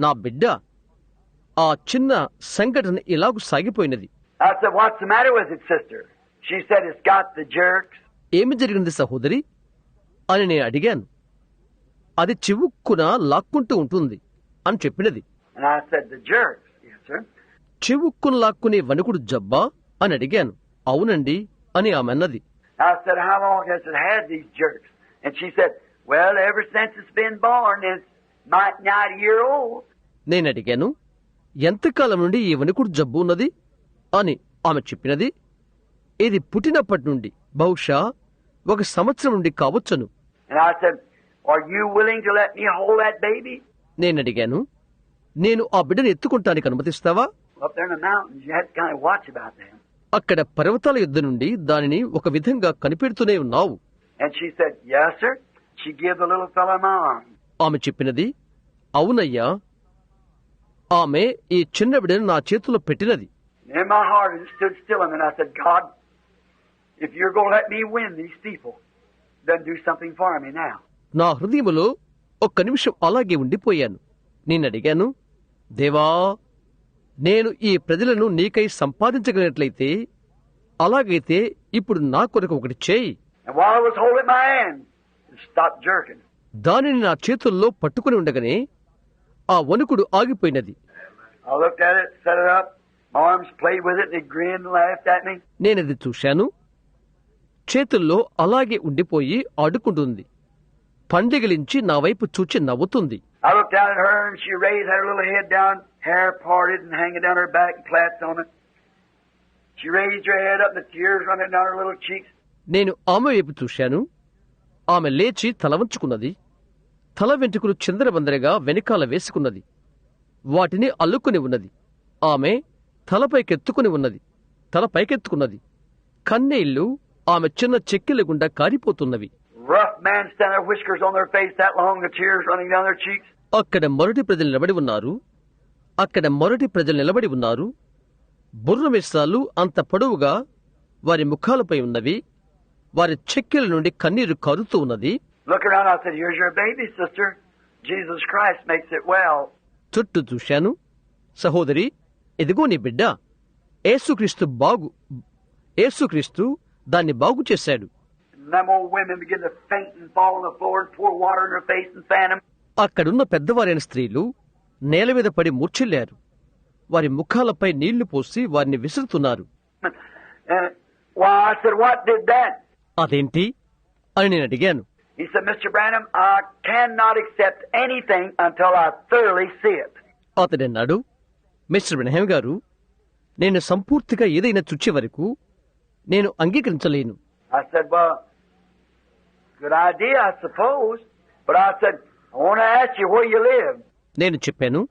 నా బిడ్డ. ఆ చిన్న సంఘటన ఇలాగు సాగిపోయినది. I said, What's the matter with it, sister? She said, It's got the jerks. ఏమి జరిగింది సహోదరి అని నేను అడిగాను. అది చివుక్కున లాక్కుంటూ ఉంటుంది అని చెప్పినది. And I said, The jerks? Yes, sir. చివుక్కున లాక్కునే వణుకుడు జబ్బా అని అడిగాను. అవునండి అని ఆమె అన్నది. I said, How long has it had these jerks? And she said, Well, ever since it's been born, it's not a year old. నేను అడిగాను, ఎంతకాలం నుండి ఈ వణుకుడు జబ్బు ఉన్నది అని. ఆమె చెప్పినది, ఇది పుట్టినప్పటి నుండి, బహుశా 1 సంవత్సరం నుండి కావచ్చును. And I said, Are you willing to let me hold that baby? నేను అడిగాను, నేను ఆ బిడ్డను ఎత్తుకుంటానికి అనుమతిస్తావా? Up there in the mountains, you had to kind of watch about them. అక్కడ పర్వతాల యుద్ధ నుండి దానిని ఒక విధంగా కనిపెడుతూనే ఉన్నావు. And she said, Yes, sir. She gave the little fellow my arm. ఆమె చెప్పినది, అవునయ్యా, ఆమె ఈ చిన్న బిడ్డను నా చేతిలో పెట్టినది. In my heart, it stood still, and then I said, God, if you're going to let me win these people, then do something for me now. నా హృదయములో 1 నిమిషం అలాగే ఉండిపోయాను. నేను అడిగాను, దేవా, నేను ఈ ప్రజలను నీకై సంపాదించగలిగినట్లయితే, అలాగైతే ఇప్పుడు నా కొరకు ఒకటి చేయి. And while I was holding my hand, it stopped jerking. దానిని నా చేతుల్లో పట్టుకుని ఉండగానే ఆ వణుకుడు ఆగిపోయినది. I looked at it, set it up, my arms played with it, and it grinned and laughed at me. నేనది చూశాను. చేతుల్లో అలాగే ఉండిపోయి ఆడుకుంటుంది. పండిగలించి నా వైపు చూచి నవ్వుతుంది. I looked down at her, and she raised her little head down, hair parted and hanging down her back and plaits on it. She raised her head up, the tears running down her little cheeks. నేను ఆమె వైపు చూశాను. ఆమె లేచి తల వంచుకున్నది. తల వెంట్రుకలు చిందరబందరగా వెనకాల వేసుకున్నది. వాటిని అల్లుకుని ఉన్నది. ఆమె తలపైకెత్తుకుని ఉన్నది. తల పైకెత్తుకున్నది. కన్నీళ్లు ఆమె చిన్న చెక్కిల గుండా కారిపోతున్నవి. Rough man standing there, whiskers on their face that long, the tears running down their cheeks. అక్కడ మొరటి ప్రజలు నిలబడి ఉన్నారు. బుర్ర మిశ్రాలు అంత పొడవుగా వారి ముఖాలపై ఉన్నవి. వారి చెక్కిల నుండి కన్నీరు కారుతూ ఉన్నది. Look around, I said, Here's your baby, sister. Jesus Christ makes it well. చుట్టూ చూశాను. సహోదరి, ఇదిగో నీ బిడ్డ. యేసుక్రీస్తు దాన్ని బాగు చేశాడు. And them old women begin to faint and fall on the floor and pour water in their face and fan them. అక్కడున్న పెద్దవారైన స్త్రీలు నేల మీద పడి మూర్ఛిల్లారు. వారి ముఖాలపై నీళ్లు పోసి వారిని విసురుతున్నారు. Why, I said, What did that? అదేంటి అని నేను అడిగాను. He said, Mr. Branham, I cannot accept anything until I thoroughly see it. అతడన్నాడు, మిస్టర్ బ్రహ్మ గారు, నేను సంపూర్తిగా ఏదైనా చూచే వరకు నేను అంగీకరించలేను. I said, Well, good idea, I suppose. But I said, I want to ask you where you live. నేను చెప్పాను,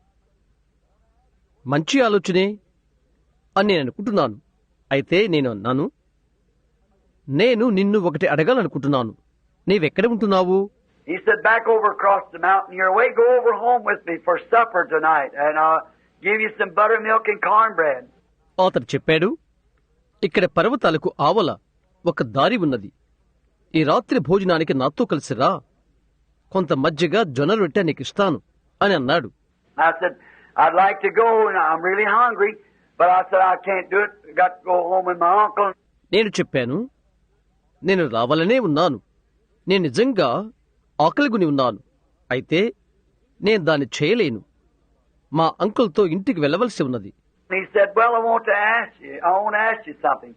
మంచి ఆలోచనే అని నేను అనుకుంటున్నాను. అయితే నేను అన్నాను, నేను నిన్ను ఒకటి అడగాలనుకుంటున్నాను. నీవెక్కడ ఉంటున్నావు? He said, back over across the mountain your way, go over home with me for supper tonight, and I'll give you some buttermilk and cornbread. అతడు చెప్పాడు, ఇక్కడ పర్వతాలకు ఆవల ఒక దారి ఉన్నది. ఈ రాత్రి భోజనానికి నాతో కలిసి రా, కొంత మజ్జిగ జొన్న రొట్టె నీకిస్తాను అని అన్నాడు. I said, I'd like to go, and I'm really hungry, but I said, I can't do it. Got to go home with my uncle. నేను చెప్పాను, నేను రావాలనే ఉన్నాను, నేను నిజంగా ఆకలిగొని ఉన్నాను, అయితే నేను దాన్ని చేయలేను, మా అంకుల్తో ఇంటికి వెళ్ళవలసి ఉన్నది. He said, well, I want to ask you something.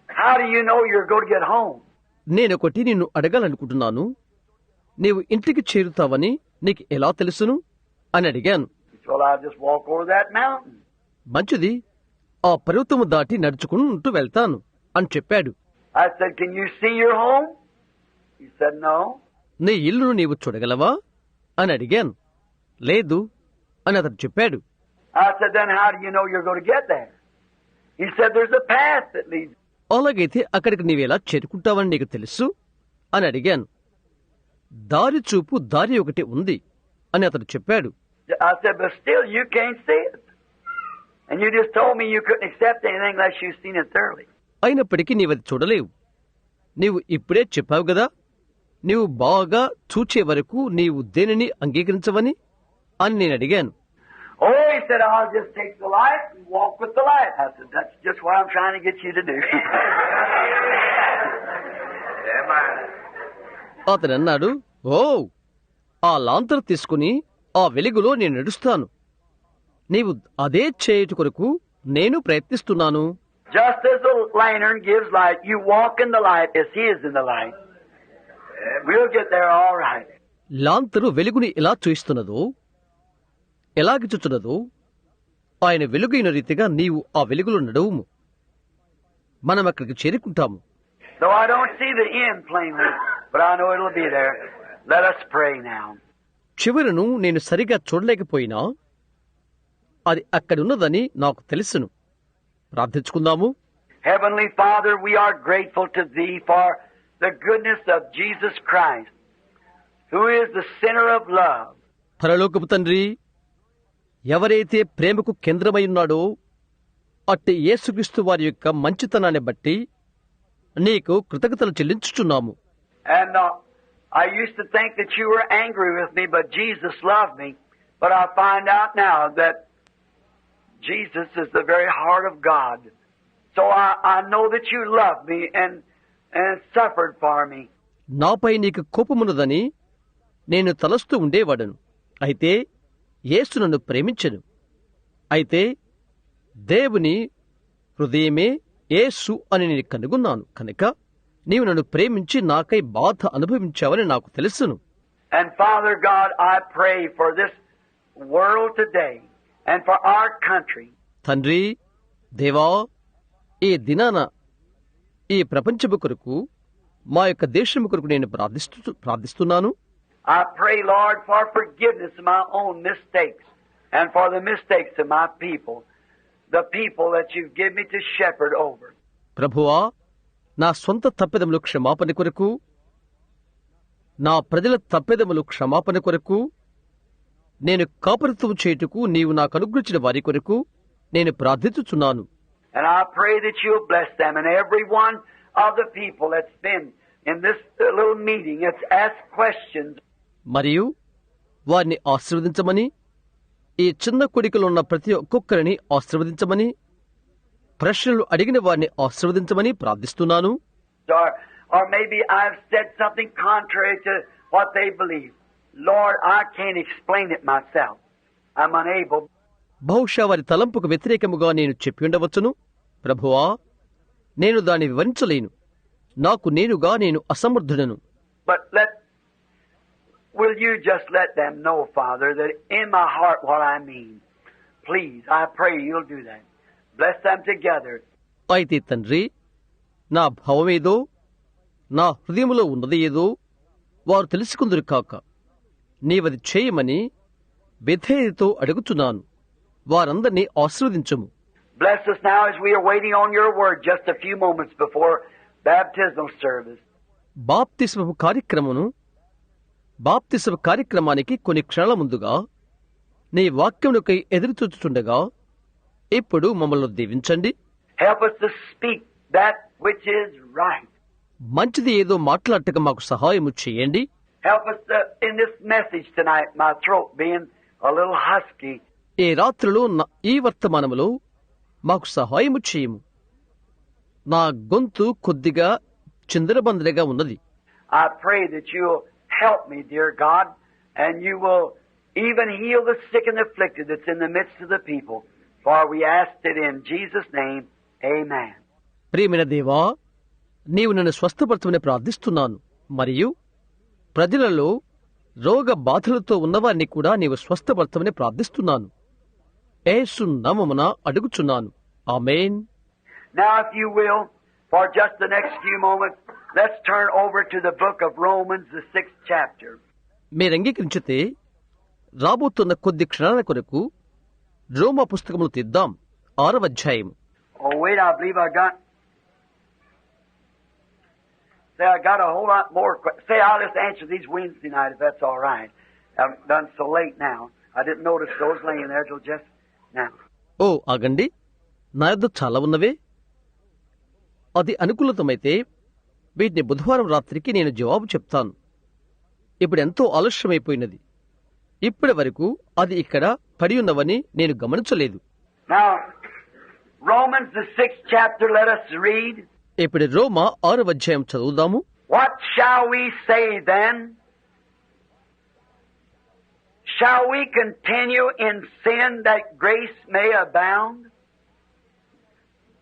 How do you know you're going to get home? నేనొకటి నిన్ను అడగాలనుకుంటున్నాను, నీవు ఇంటికి చేరుతావని నీకు ఎలా తెలుసును అని అడిగాను. Well, I'll just walk over that mountain. మంచిది, ఆ పర్వతము దాటి నడుచుకుంటూ వెళ్తాను అని చెప్పాడు. I said, can you see your home? He said, no. నీ ఇల్లును నీవు చూడగలవా అని అడిగాను. లేదు అని అతడు చెప్పాడు. I said, then how do you know you're going to get there? He said, there's a path that leads. అలాగైతే అక్కడికి నీవెలా చేరుకుంటావని నీకు తెలుసు అని అడిగాను. దారి చూపు దారి ఒకటి ఉంది అని అతడు చెప్పాడు. I said, but still you can't see it. And you just told me you couldn't accept anything unless you've seen it thoroughly. అయినప్పటికీ నీవది చూడలేవు. నీవు ఇప్పుడే చెప్పావు గదా, నీవు బాగా చూచే వరకు నీవు దేనిని అంగీకరించవని అని నేను అడిగాను. Oh, he said, I'll just take the light and walk with the light. I said, that's just what I'm trying to get you to do. అతను అన్నాడు, ఓ, ఆ లాంతర తీసుకుని ఆ వెలుగులో నేను నడుస్తాను, నీవు అదే చేయుట కొరకు నేను ప్రయత్నిస్తున్నాను. Just as the lantern gives light, you walk in the light as he is in the light. We'll get there all right. లాంతరు వెలుగుని ఎలా చూయిస్తున్నదో, ఎలాగిచుచున్నదో, ఆయన వెలుగైన రీతిగా నీవు ఆ వెలుగులో నడువుము, మనం అక్కడికి చేరుకుంటాము. So I don't see the end plainly, but I know it'll be there. Let us pray now. చివరను నేను సరిగా చూడలేకపోయినా అది అక్కడున్నదని నాకు తెలుసును. ప్రార్థించుకుందాము. Heavenly Father, we are grateful to Thee for the goodness of Jesus Christ, who is the center of love. పరలోకపు తండ్రి, ఎవరైతే ప్రేమకు కేంద్రమైయున్నాడో అట్టి యేసుక్రీస్తు వారి యొక్క మంచితనాన్ని బట్టి నీకు కృతజ్ఞతలు చెల్లించుచున్నాము. And I used to think that you were angry with me, but Jesus loved me. But I find out now that Jesus is the very heart of God. So I know that you love me and suffered for me. నాపై నీకు కోపమున్నదని నేను తలస్తూ ఉండేవాడను, అయితే యేసు నన్ను ప్రేమించెను. అయితే దేవుని హృదయమే యేసు అని నేను కనుగొన్నాను కనుక నీవు నన్ను ప్రేమించి నాకై బాధ అనుభవించావని నాకు తెలుసును. And Father God, I pray for this world today and for our country. తండ్రి, దేవా, ఈ దినాన ఈ ప్రపంచము కొరకు, మా యొక్క దేశము కొరకు నేను ప్రార్థిస్తున్నాను. I pray, Lord, for forgiveness of my own mistakes and for the mistakes of my people, the people that you've given me to shepherd over. ప్రభువా, నా సొంత తప్పెదములు క్షమాపణ కొరకు, నా ప్రజల తప్పెదములు క్షమాపణ కొరకు, నేను కాపరిత్వం చేయుటకు నీవు నాకు అనుగ్రహించిన వారి కొరకు నేను ప్రార్థించుచున్నాను. And I pray that you'll bless them and every one of the people that's been in this little meeting that's asked questions. మరియు వారిని ఆశీర్వదించమని, ఈ చిన్న కొడికలో ఉన్న ప్రతి ఒక్కొక్కరిని ఆశీర్వదించమని, ప్రశ్నలు అడిగిన వారిని ఆశీర్వదించమని ప్రార్థిస్తున్నాను. Or maybe I've said something contrary to what they believe. Lord, I can't explain it myself. I'm unable. బహుశా వారి తలంపుకు వ్యతిరేకముగా నేను చెప్పి ఉండవచ్చును. ప్రభువా, నేను దాన్ని వివరించలేను, నాకు నేనుగా నేను అసమర్థుడను. But will you just let them know, Father, that in my heart what I mean? Please, I pray you'll do that. Bless them together. అయితే తండ్రి, నా భావమేదో, నా హృదయములో ఉన్నది ఏదో వారు తెలుసుకుందరు కాక నీవది చేయమని విధేయతతో అడుగుచున్నాను. వారందరినీ ఆశీర్వదించము. Bless us now as we are waiting on your word just a few moments before baptismal service. బాప్తిస్మపు కార్యక్రమమును బాప్తిసమ కార్యక్రమానికి కొన్ని క్షణాల ముందుగా నీ వాక్యమునకై ఎదురుచూచుచుండగా ఇప్పుడు మమ్మల్ని దీవించండి. Help us to speak that which is right. మంచిది ఏదో మాట్లాడటకు మాకు సహాయము చేయండి. Help us to, in this message tonight, my throat being a little husky. ఈ రాత్రిలో ఈ వర్తమానములో మాకు సహాయము చేయము. నా గొంతు కొద్దిగా చిందరబందరగా ఉన్నది. I pray that you'll help me, dear God, and you will even heal the sick and afflicted that's in the midst of the people. For we asked it in Jesus' name. Amen. ప్రియమైన దేవా, నీవు నన్ను స్వస్థపరచమని ప్రార్థిస్తున్నాను. మరియు ప్రజలలో రోగ బాధలతో ఉన్నవారిని కూడా నీవు స్వస్థపరచమని ప్రార్థిస్తున్నాను. యేసు నామమున అడుగుచున్నాను. ఆమేన్. Now, if you will, for just the next few moments, let's turn over to the book of Romans, the 6th chapter. మీరు అంగీకరించితే రాబోతున్న కొద్ది క్షణాల కొరకు రోమా పుస్తకములు తీద్దాం. 6వ అధ్యాయం. Oh, wait, I believe I got a whole lot more. Say, I'll just answer these Wednesday night if that's all right. I'm done so late now. I didn't notice those laying there till just now. ఓ ఆగండి, నా యొద్ద చాలా ఉన్నవే. అది అనుకూలతమైతే వీటిని బుధవారం రాత్రికి నేను జవాబు చెప్తాను. ఇప్పుడు ఎంతో ఆలస్యమైపోయినది. ఇప్పటి వరకు అది ఇక్కడ పడి ఉన్నవని నేను గమనించలేదు. Now, Romans, the 6th chapter, let us read. ఇప్పుడు రోమా 6వ అధ్యాయం చదువుదాము. What shall we say then? Shall we continue in sin that grace may abound?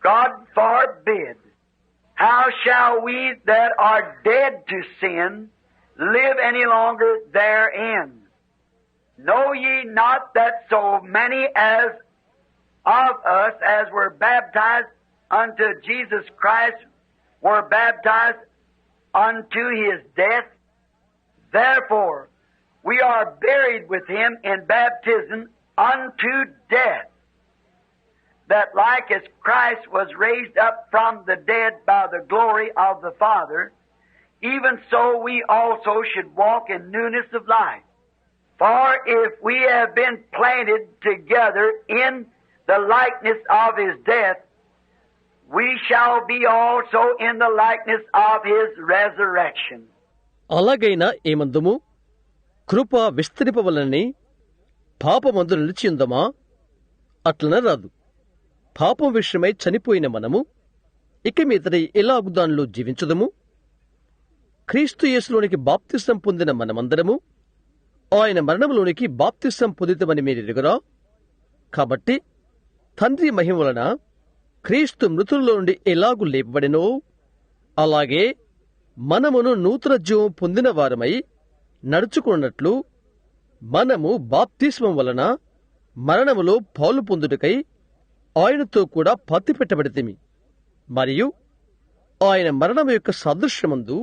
God forbid. How shall we that are dead to sin live any longer therein? Know ye not that so many as of us as were baptized unto Jesus Christ were baptized unto his death? Therefore we are buried with him in baptism unto death, that like as Christ was raised up from the dead by the glory of the Father, even so we also should walk in newness of life. For if we have been planted together in the likeness of his death, we shall be also in the likeness of his resurrection. అలాగైనా ఏమందుము? కృప విస్తరింపవలనని పాపమందు నిలిచియుందమా? అట్లన రాదు. పాపం విషయమై చనిపోయిన మనము ఇక మీదట ఎలాగు దానిలో జీవించుదము? క్రీస్తు యేసులోనికి బాప్తిసం పొందిన మనమందరము ఆయన మరణములోనికి బాప్తిసం పొందితమని మీరెరుగరా? కాబట్టి తండ్రి మహిమ వలన క్రీస్తు మృతుల్లో నుండి ఎలాగు లేపబడినో అలాగే మనమును నూతన జీవం పొందిన వారమై నడుచుకున్నట్లు మనము బాప్తిస్మం వలన మరణములో పాలు పొందుటకై ఆయనతో కూడా పాతి పెట్టబడితిమి. మరియు ఆయన మరణము యొక్క సాదృశ్యమందు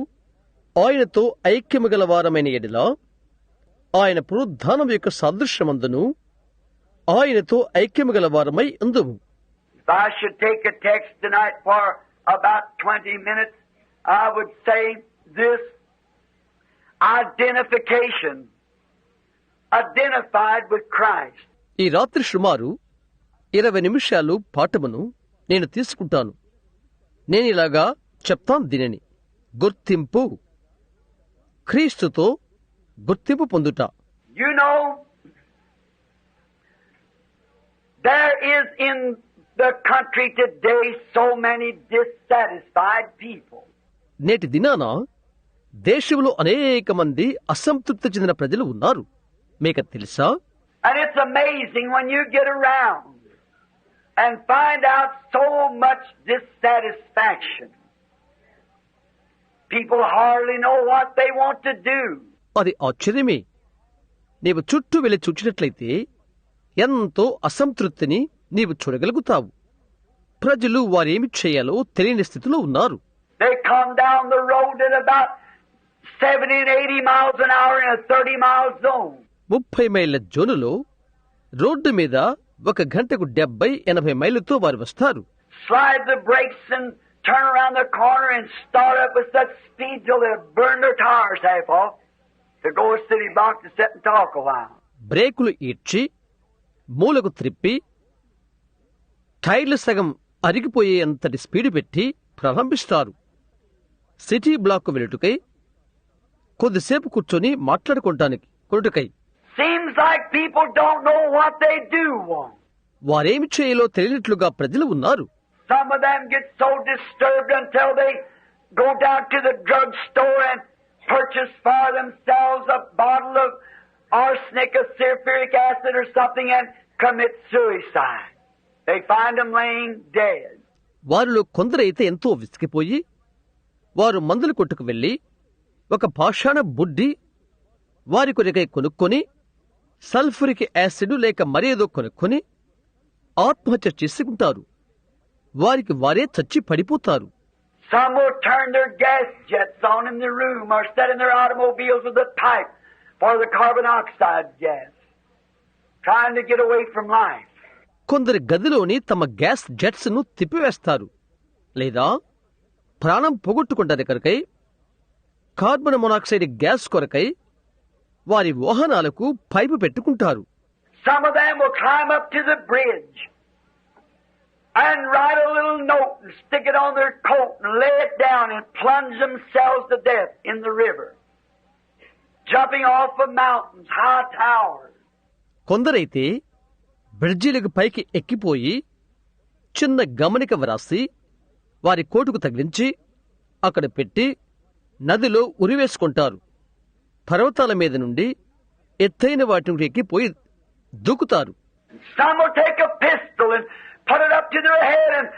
ఆయనతో ఐక్యము గల వారమైన ఎడల ఆయన పునరుద్ధానం యొక్క సాదృశ్యమందును ఆయనతో ఐక్యము గల వారమై ఉందుము. If I should take a text tonight for about 20 minutes, I would say this: identification, identified with Christ. ఈ రాత్రి సుమారు 20 నిమిషాలు పాఠమును నేను తీసుకుంటాను. నేనిలాగా చెప్తాను దీనిని: గుర్తింపు, క్రీస్తుతో గుర్తింపు పొందుట. You know, there is in the country today so many dissatisfied people. నేటి దినాన దేశంలో అనేక మంది అసంతృప్తి చెందిన ప్రజలు ఉన్నారు. మీకు తెలుసా? And it's amazing when you get around and find out so much dissatisfaction. People hardly know what they want to do. అది ఆశ్చర్యమే. నీవు చుట్టూ వెళ్లి చూచినట్లయితే ఎంతో అసంతృప్తిని నీవు చూడగలుగుతావు. ప్రజలు వారేమి చేయాలో తెలియని స్థితిలో ఉన్నారు. They come down the road at about 70 and 80 miles an hour in a 30-mile zone. 30 మైళ్ళ జోనులో రోడ్డు మీద 1 గంటకు 70-80 మైళ్ళతో వారు వస్తారు. Slide the brakes and turn around the corner and start up with such speed till they burn their tires half off. to go a city block to sit and talk a while. బ్రేకులు ఈడ్చి మూలకు త్రిప్పి టైర్లు సగం అరిగిపోయేంతటి speed పెట్టి ప్రారంభిస్తారు. City black వెలుటుకై కొద్దిసేపు కూర్చొని మాట్లాడుకుంటానికి. Seems like people don't know what they do want. వారేమి చేయాలో తెలియనట్లుగా ప్రజలు ఉన్నారు. Some of them get so disturbed until they go down to the drug store and purchase for themselves a bottle of arsenic or sulfuric acid or something and commit suicide. They find them laying dead. వారిలో కొందరైతే ఎంతో విసిగిపోయి వారు మందుల కొట్టుకు వెళ్లి ఒక పాషాణ బుడ్డి వారి కొరకై కొనుక్కొని సల్ఫ్యూరిక్ యాసిడ్ లేక మరేదో కొనుక్కొని ఆత్మహత్య చేసుకుంటారు. వారికి వారే చచ్చి పడిపోతారు. Some will turn their gas jets on in the room or set in their automobiles with a pipe for the carbon oxide gas, trying to get away from life. కొందరి గదిలోని తమ గ్యాస్ జెట్స్ ను తిప్పివేస్తారు, లేదా ప్రాణం పోగొట్టుకుంటారు కొరకై carbon monoxide gas కొరకై వారి వాహనాలకు పైపు పెట్టుకుంటారు. Some of them will climb up to the bridge and write a little note and stick it on their coat and lay it down and plunge themselves to death in the river, jumping off of mountains, high towers. కొందరైతే బ్రిడ్జిలకు పైకి ఎక్కిపోయి చిన్న గమనిక వ్రాసి వారి కోటుకు తగిలించి అక్కడ పెట్టి నదిలో ఉరివేసుకుంటారు. పర్వతాల మీద నుండి ఎత్తైన వాటి నుండి ఎక్కిపోయి దూకుతారు. Some will take a pistol and put it up to their head and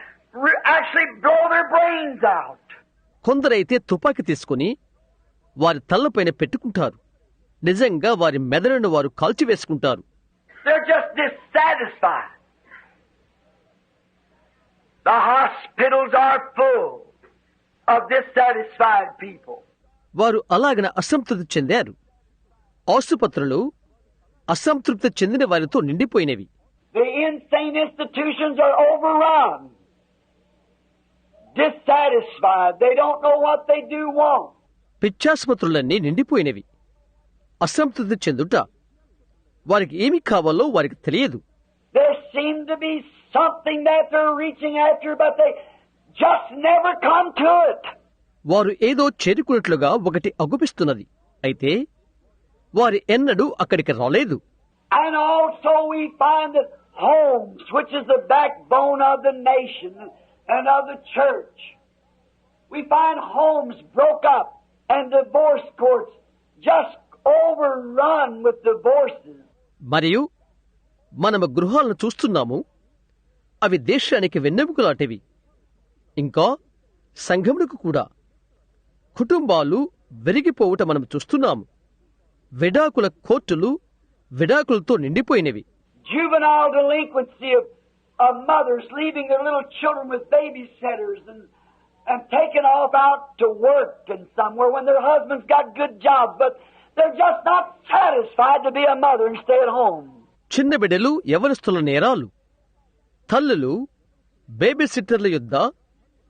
actually blow their brains out. కొందరైతే తుపాకీ తీసుకుని వారి తలపైన పెట్టుకుంటారు. నిజంగా వారి మెదడును వారు కాల్చివేసుకుంటారు. They're just dissatisfied. The hospitals are full of dissatisfied people. వారు అలాగన అసంతృప్తి చెందారు. ఆసుపత్రులు అసంతృప్తి చెందిన వారితో నిండిపోయినవి. The insane institutions are overrun. Dissatisfied. They don't know what they do want. పిచ్చాసుపత్రులన్నీ నిండిపోయినవి. అసంతృప్తి చెందుట వారికి ఏమి కావాలో వారికి తెలియదు. There seems to be something that they're reaching after, but they just never come to it. వారు ఏదో చేరుకున్నట్లుగా ఒకటి అగుపిస్తున్నది, అయితే వారు ఎన్నడూ అక్కడికి రాలేదు. And also we find that homes, which is the backbone of the nation and of the church, we find homes broke up and divorce courts just overrun with divorces. మరియు మనము గృహాలను చూస్తున్నాము, అవి దేశానికి వెన్నెముకలాంటివి. ఇంకా సంఘములకు కూడా కుటుంబాలు వెరిగిపోవుట మనం చూస్తున్నాము. విడాకుల కోర్టులు విడాకులతో నిండిపోయినవి. Juvenile delinquency of mothers leaving their little children with babysitters and taking off out to work and somewhere when their husbands got good jobs, but they're just not satisfied to be a mother and stay at home. చిన్న బిడ్డలు యవనస్తుల నేరాలు. తల్లులు baby సిట్టర్ల యొద్ద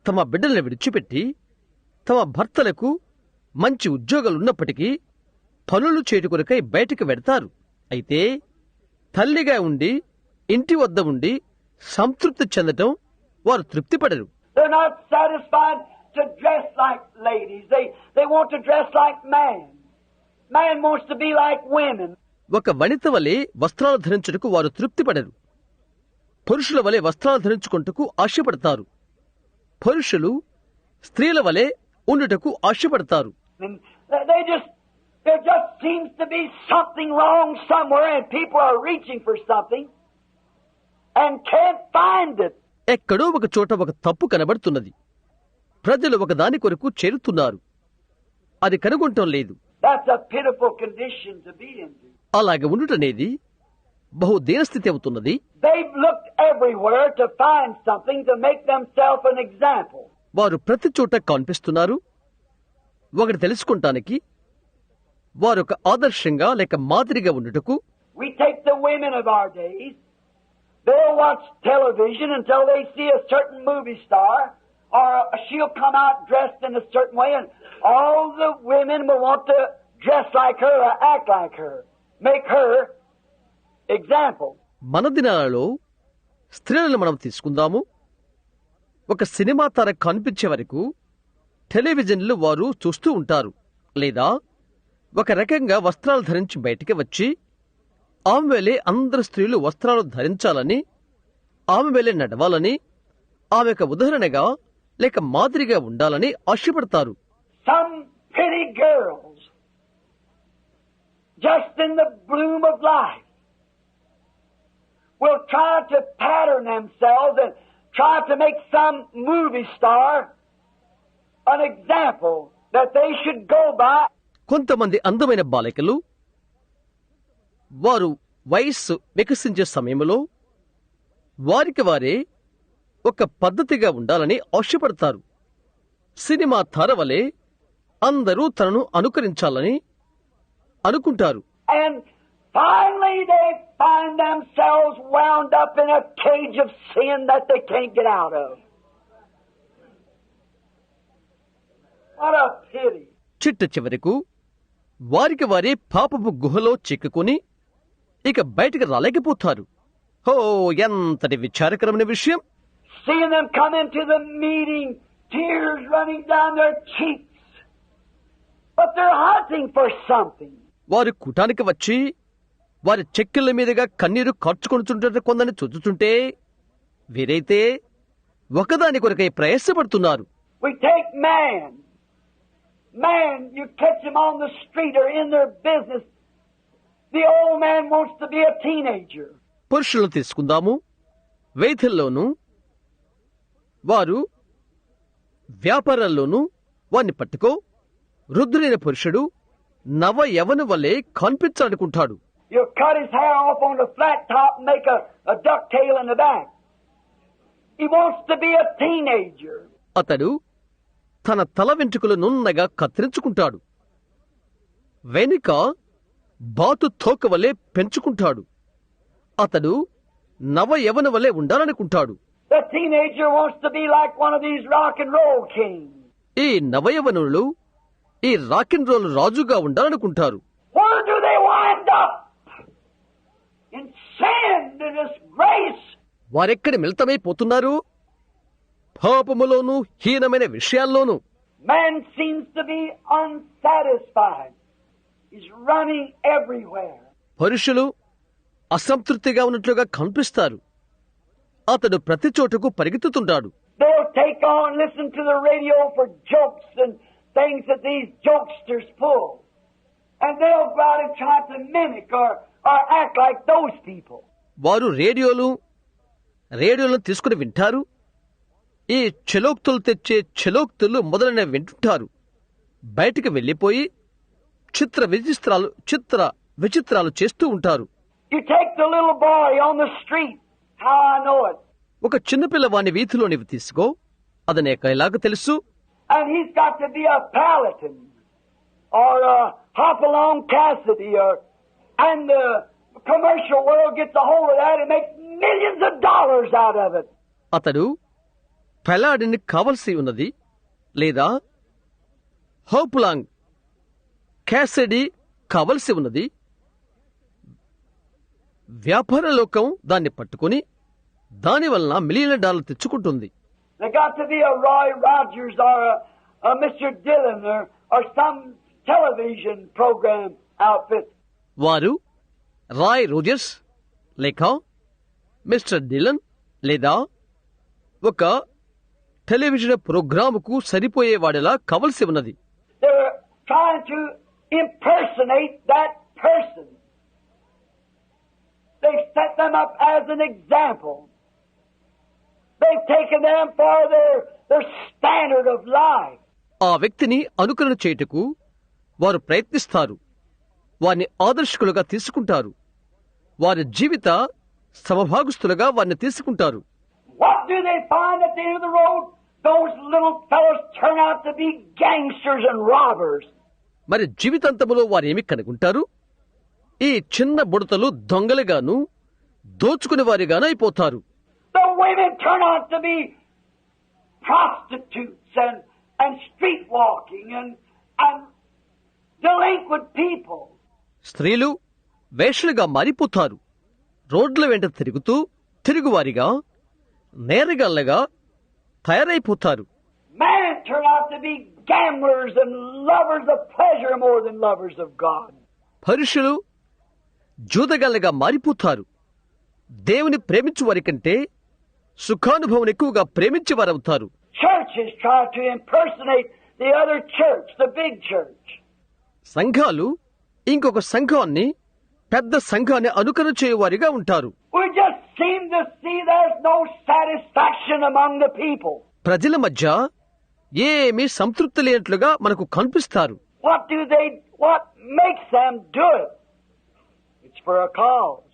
తమ బిడ్డలను విడిచిపెట్టి తమ భర్తలకు మంచి ఉద్యోగాలున్నప్పటికీ పనులు చేటుకొరకై బయటికి వెడతారు. అయితే తల్లిగా ఉండి ఇంటి వద్ద ఉండి సంతృప్తి చెందటం వారు తృప్తిపడరు. They're not satisfied to dress like ladies. They want to dress like man. Man wants to be like women. ఒక వనిత వలె వస్త్రాలు ధరించుటకు వారు తృప్తిపడరు. పురుషుల వలె వస్త్రాలు ధరించుకుంటకు ఆశపడతారు. పురుషులు స్త్రీల వలె ఉండుటకు ఆశపడతారు. There just seems to be something wrong somewhere and people are reaching for something and can't find it. ఎక్కడో ఒక చోట ఒక తప్పు కనబడుతున్నది. ప్రజలు ఒక దాని కొరకు చేరుతున్నారు, అది కనుగొనటం లేదు. That's a pitiful condition to be in. అలాగే ఉండుటనేది బహు దీనస్థితి అవుతున్నది. They've looked everywhere to find something to make themselves an example. వారు ప్రతి చోట కనిపిస్తున్నారు. ఒకటి తెలుసుకుంటానికి వారు ఒక ఆదర్శంగా లేక మాదిరిగా ఉండుటకు. We take the women of our days. They'll watch television until they see a certain movie star or she'll come out dressed in a certain way and all the women will want to dress like her or act like her. Make her example. మన దినాలలో స్త్రీలను మనం తీసుకుందాము. ఒక cinema తార కనిపించే వరకు టెలివిజన్లు వారు చూస్తూ ఉంటారు. లేదా ఒక రకంగా వస్త్రాలు ధరించి బయటికి వచ్చి ఆమె వేలే అందరు స్త్రీలు వస్త్రాలు ధరించాలని, ఆమె వేలే నడవాలని, ఆమెకు ఉదాహరణగా లేక మాదిరిగా ఉండాలని ఆశపడతారు. Some pretty girls, just in the bloom of life, will try to pattern themselves and try to make some movie star an example that they should go by. కొంతమంది అందమైన బాలికలు వారు వయస్సు వికసించే సమయంలో వారికి వారే ఒక పద్ధతిగా ఉండాలని ఆశపడతారు. సినిమా తార వలె అందరూ తనను అనుకరించాలని అనుకుంటారు. And finally they find themselves wound up in a cage of sin that they can't get out of. What a pity. చిట్ట చివరకు వారికి వారే పాపపు గుహలో చిక్కుకుని ఇక బయటకు రాలేకపోతారు. ఓ ఎంతటి విచారకరమైన విషయం! Seeing them come into the meeting, tears running down their cheeks. But they're hunting for something. వారు కూటానికి వచ్చి వారి చెక్కిళ్ల మీదుగా కన్నీరు కార్చుకొనుచుంటే కొందని చూచుచుంటే వీరైతే ఒకదాని కొరకై ప్రయాసపడుతున్నారు. We take man, you catch him on the street or in their business. The old man wants to be a teenager. పురుషులను తీసుకుందాము. వైద్యుల్లోనూ వారు వ్యాపారాల్లోనూ వారిని పట్టుకో. వృద్ధులైన పురుషుడు నవ యవను వల్లే కనిపించాలనుకుంటాడు. You cut his hair off on the flat top and make a ducktail in the back. He wants to be a teenager. అతడు తన తల వెంట్రుకలు నున్నగా కత్తిరించుకుంటాడు. వెనుక బాతు తోక వలె పెంచుకుంటాడు. అతడు నవ యవన వలె ఉండాలనుకుంటాడు. The teenager wants to be like one of these rock and roll kings. ఈ నవయవనులు ఈ రాక్ అండ్ రోల్ రాజుగా ఉండాలనుకుంటారు. Where do they wind up? In sin, in disgrace. వారెక్కడి మిళితమైపోతున్నారు? పాపములోను హీనమైన విషయాల్లోనూ. Man seems to be unsatisfied. He's running everywhere. పురుషులు అసంతృప్తిగా ఉన్నట్లుగా కనిపిస్తారు. అతడు ప్రతి చోటుకు పరిగెత్తుతుంటాడు. They'll take on, listen to the radio for jokes and things that these jokesters pull. And they'll go out and try to mimic or act like those people. వారు రేడియోలను తీసుకుని వింటారు. ఈ చెలోక్తులు తెచ్చే చెలోక్తులు మొదలైన వింటుంటారు. బయటికి వెళ్లిపోయి చిత్ర విచిత్రాలు చేస్తూ ఉంటారు. You take the little boy on the street. How I know it. ఒక చిన్నపిల్లవాణ్ణి వీధిలోనివి తీసుకో. అది నీకు ఎలాగ తెలుసు? And he's got to be a Paladin or a Hopalong Cassidy and the commercial world gets a hold of that and makes millions of dollars out of it. అతడు పెలాడిని కావలసి ఉన్నది, లేదా హోప్లాంగ్ క్యాసిడీ కావలసి ఉన్నది. వ్యాపార లోకం దాన్ని పట్టుకుని దానివలన $1,000,000 తెచ్చుకుంటుంది. They got to be a Roy Rogers or a Mr. Dillon or some television program outfit. వారు రాయ్ రోజర్స్ లేక మిస్టర్ డిలన్ లేదా ఒక టెలివిజన్ ప్రోగ్రాముకు సరిపోయేవాడిలా కావలసి ఉన్నది. They're trying to impersonate that person. They've set them up as an example. They've taken them for their standard of life. ఆ వ్యక్తిని అనుకరణ చేయుటకు వారు ప్రయత్నిస్తారు. వారిని ఆదర్శకులుగా తీసుకుంటారు. వారి జీవిత సమభాగస్తులుగా వారిని తీసుకుంటారు. What do they find at the end of the road? Those little fellows turn out to be gangsters and robbers. మరి జీవితాంతములో వారేమి కనుగొంటారు? ఈ చిన్న బుడతలు దొంగలుగాను దోచుకునే వారిగాను అయిపోతారు. The women turn out to be prostitutes and street walking and delinquent people. స్త్రీలు వేశ్యలుగా మారిపోతారు. రోడ్ల వెంట తిరుగుతూ తిరుగువారిగా నేరగాళ్లగా తయారైపోతారు. Men turn out to be gamblers and lovers of pleasure more than lovers of God. పురుషులు జూదగాళ్లగా మారిపోతారు. దేవుని ప్రేమించు వారి కంటే సుఖానుభవం ఎక్కువగా ప్రేమించేవారవుతారు. Churches try to impersonate the other church, the big church. సంఘాలు ఇంకొక సంఘాన్ని పెద్ద సంఘాన్ని అనుకరణ చేయవారిగా ఉంటారు. We just seem to see there's no satisfaction among the people. ప్రజల మధ్య ఏమీ సంతృప్తి లేనట్లుగా మనకు కనిపిస్తారు. What makes them do it? It's for a cause.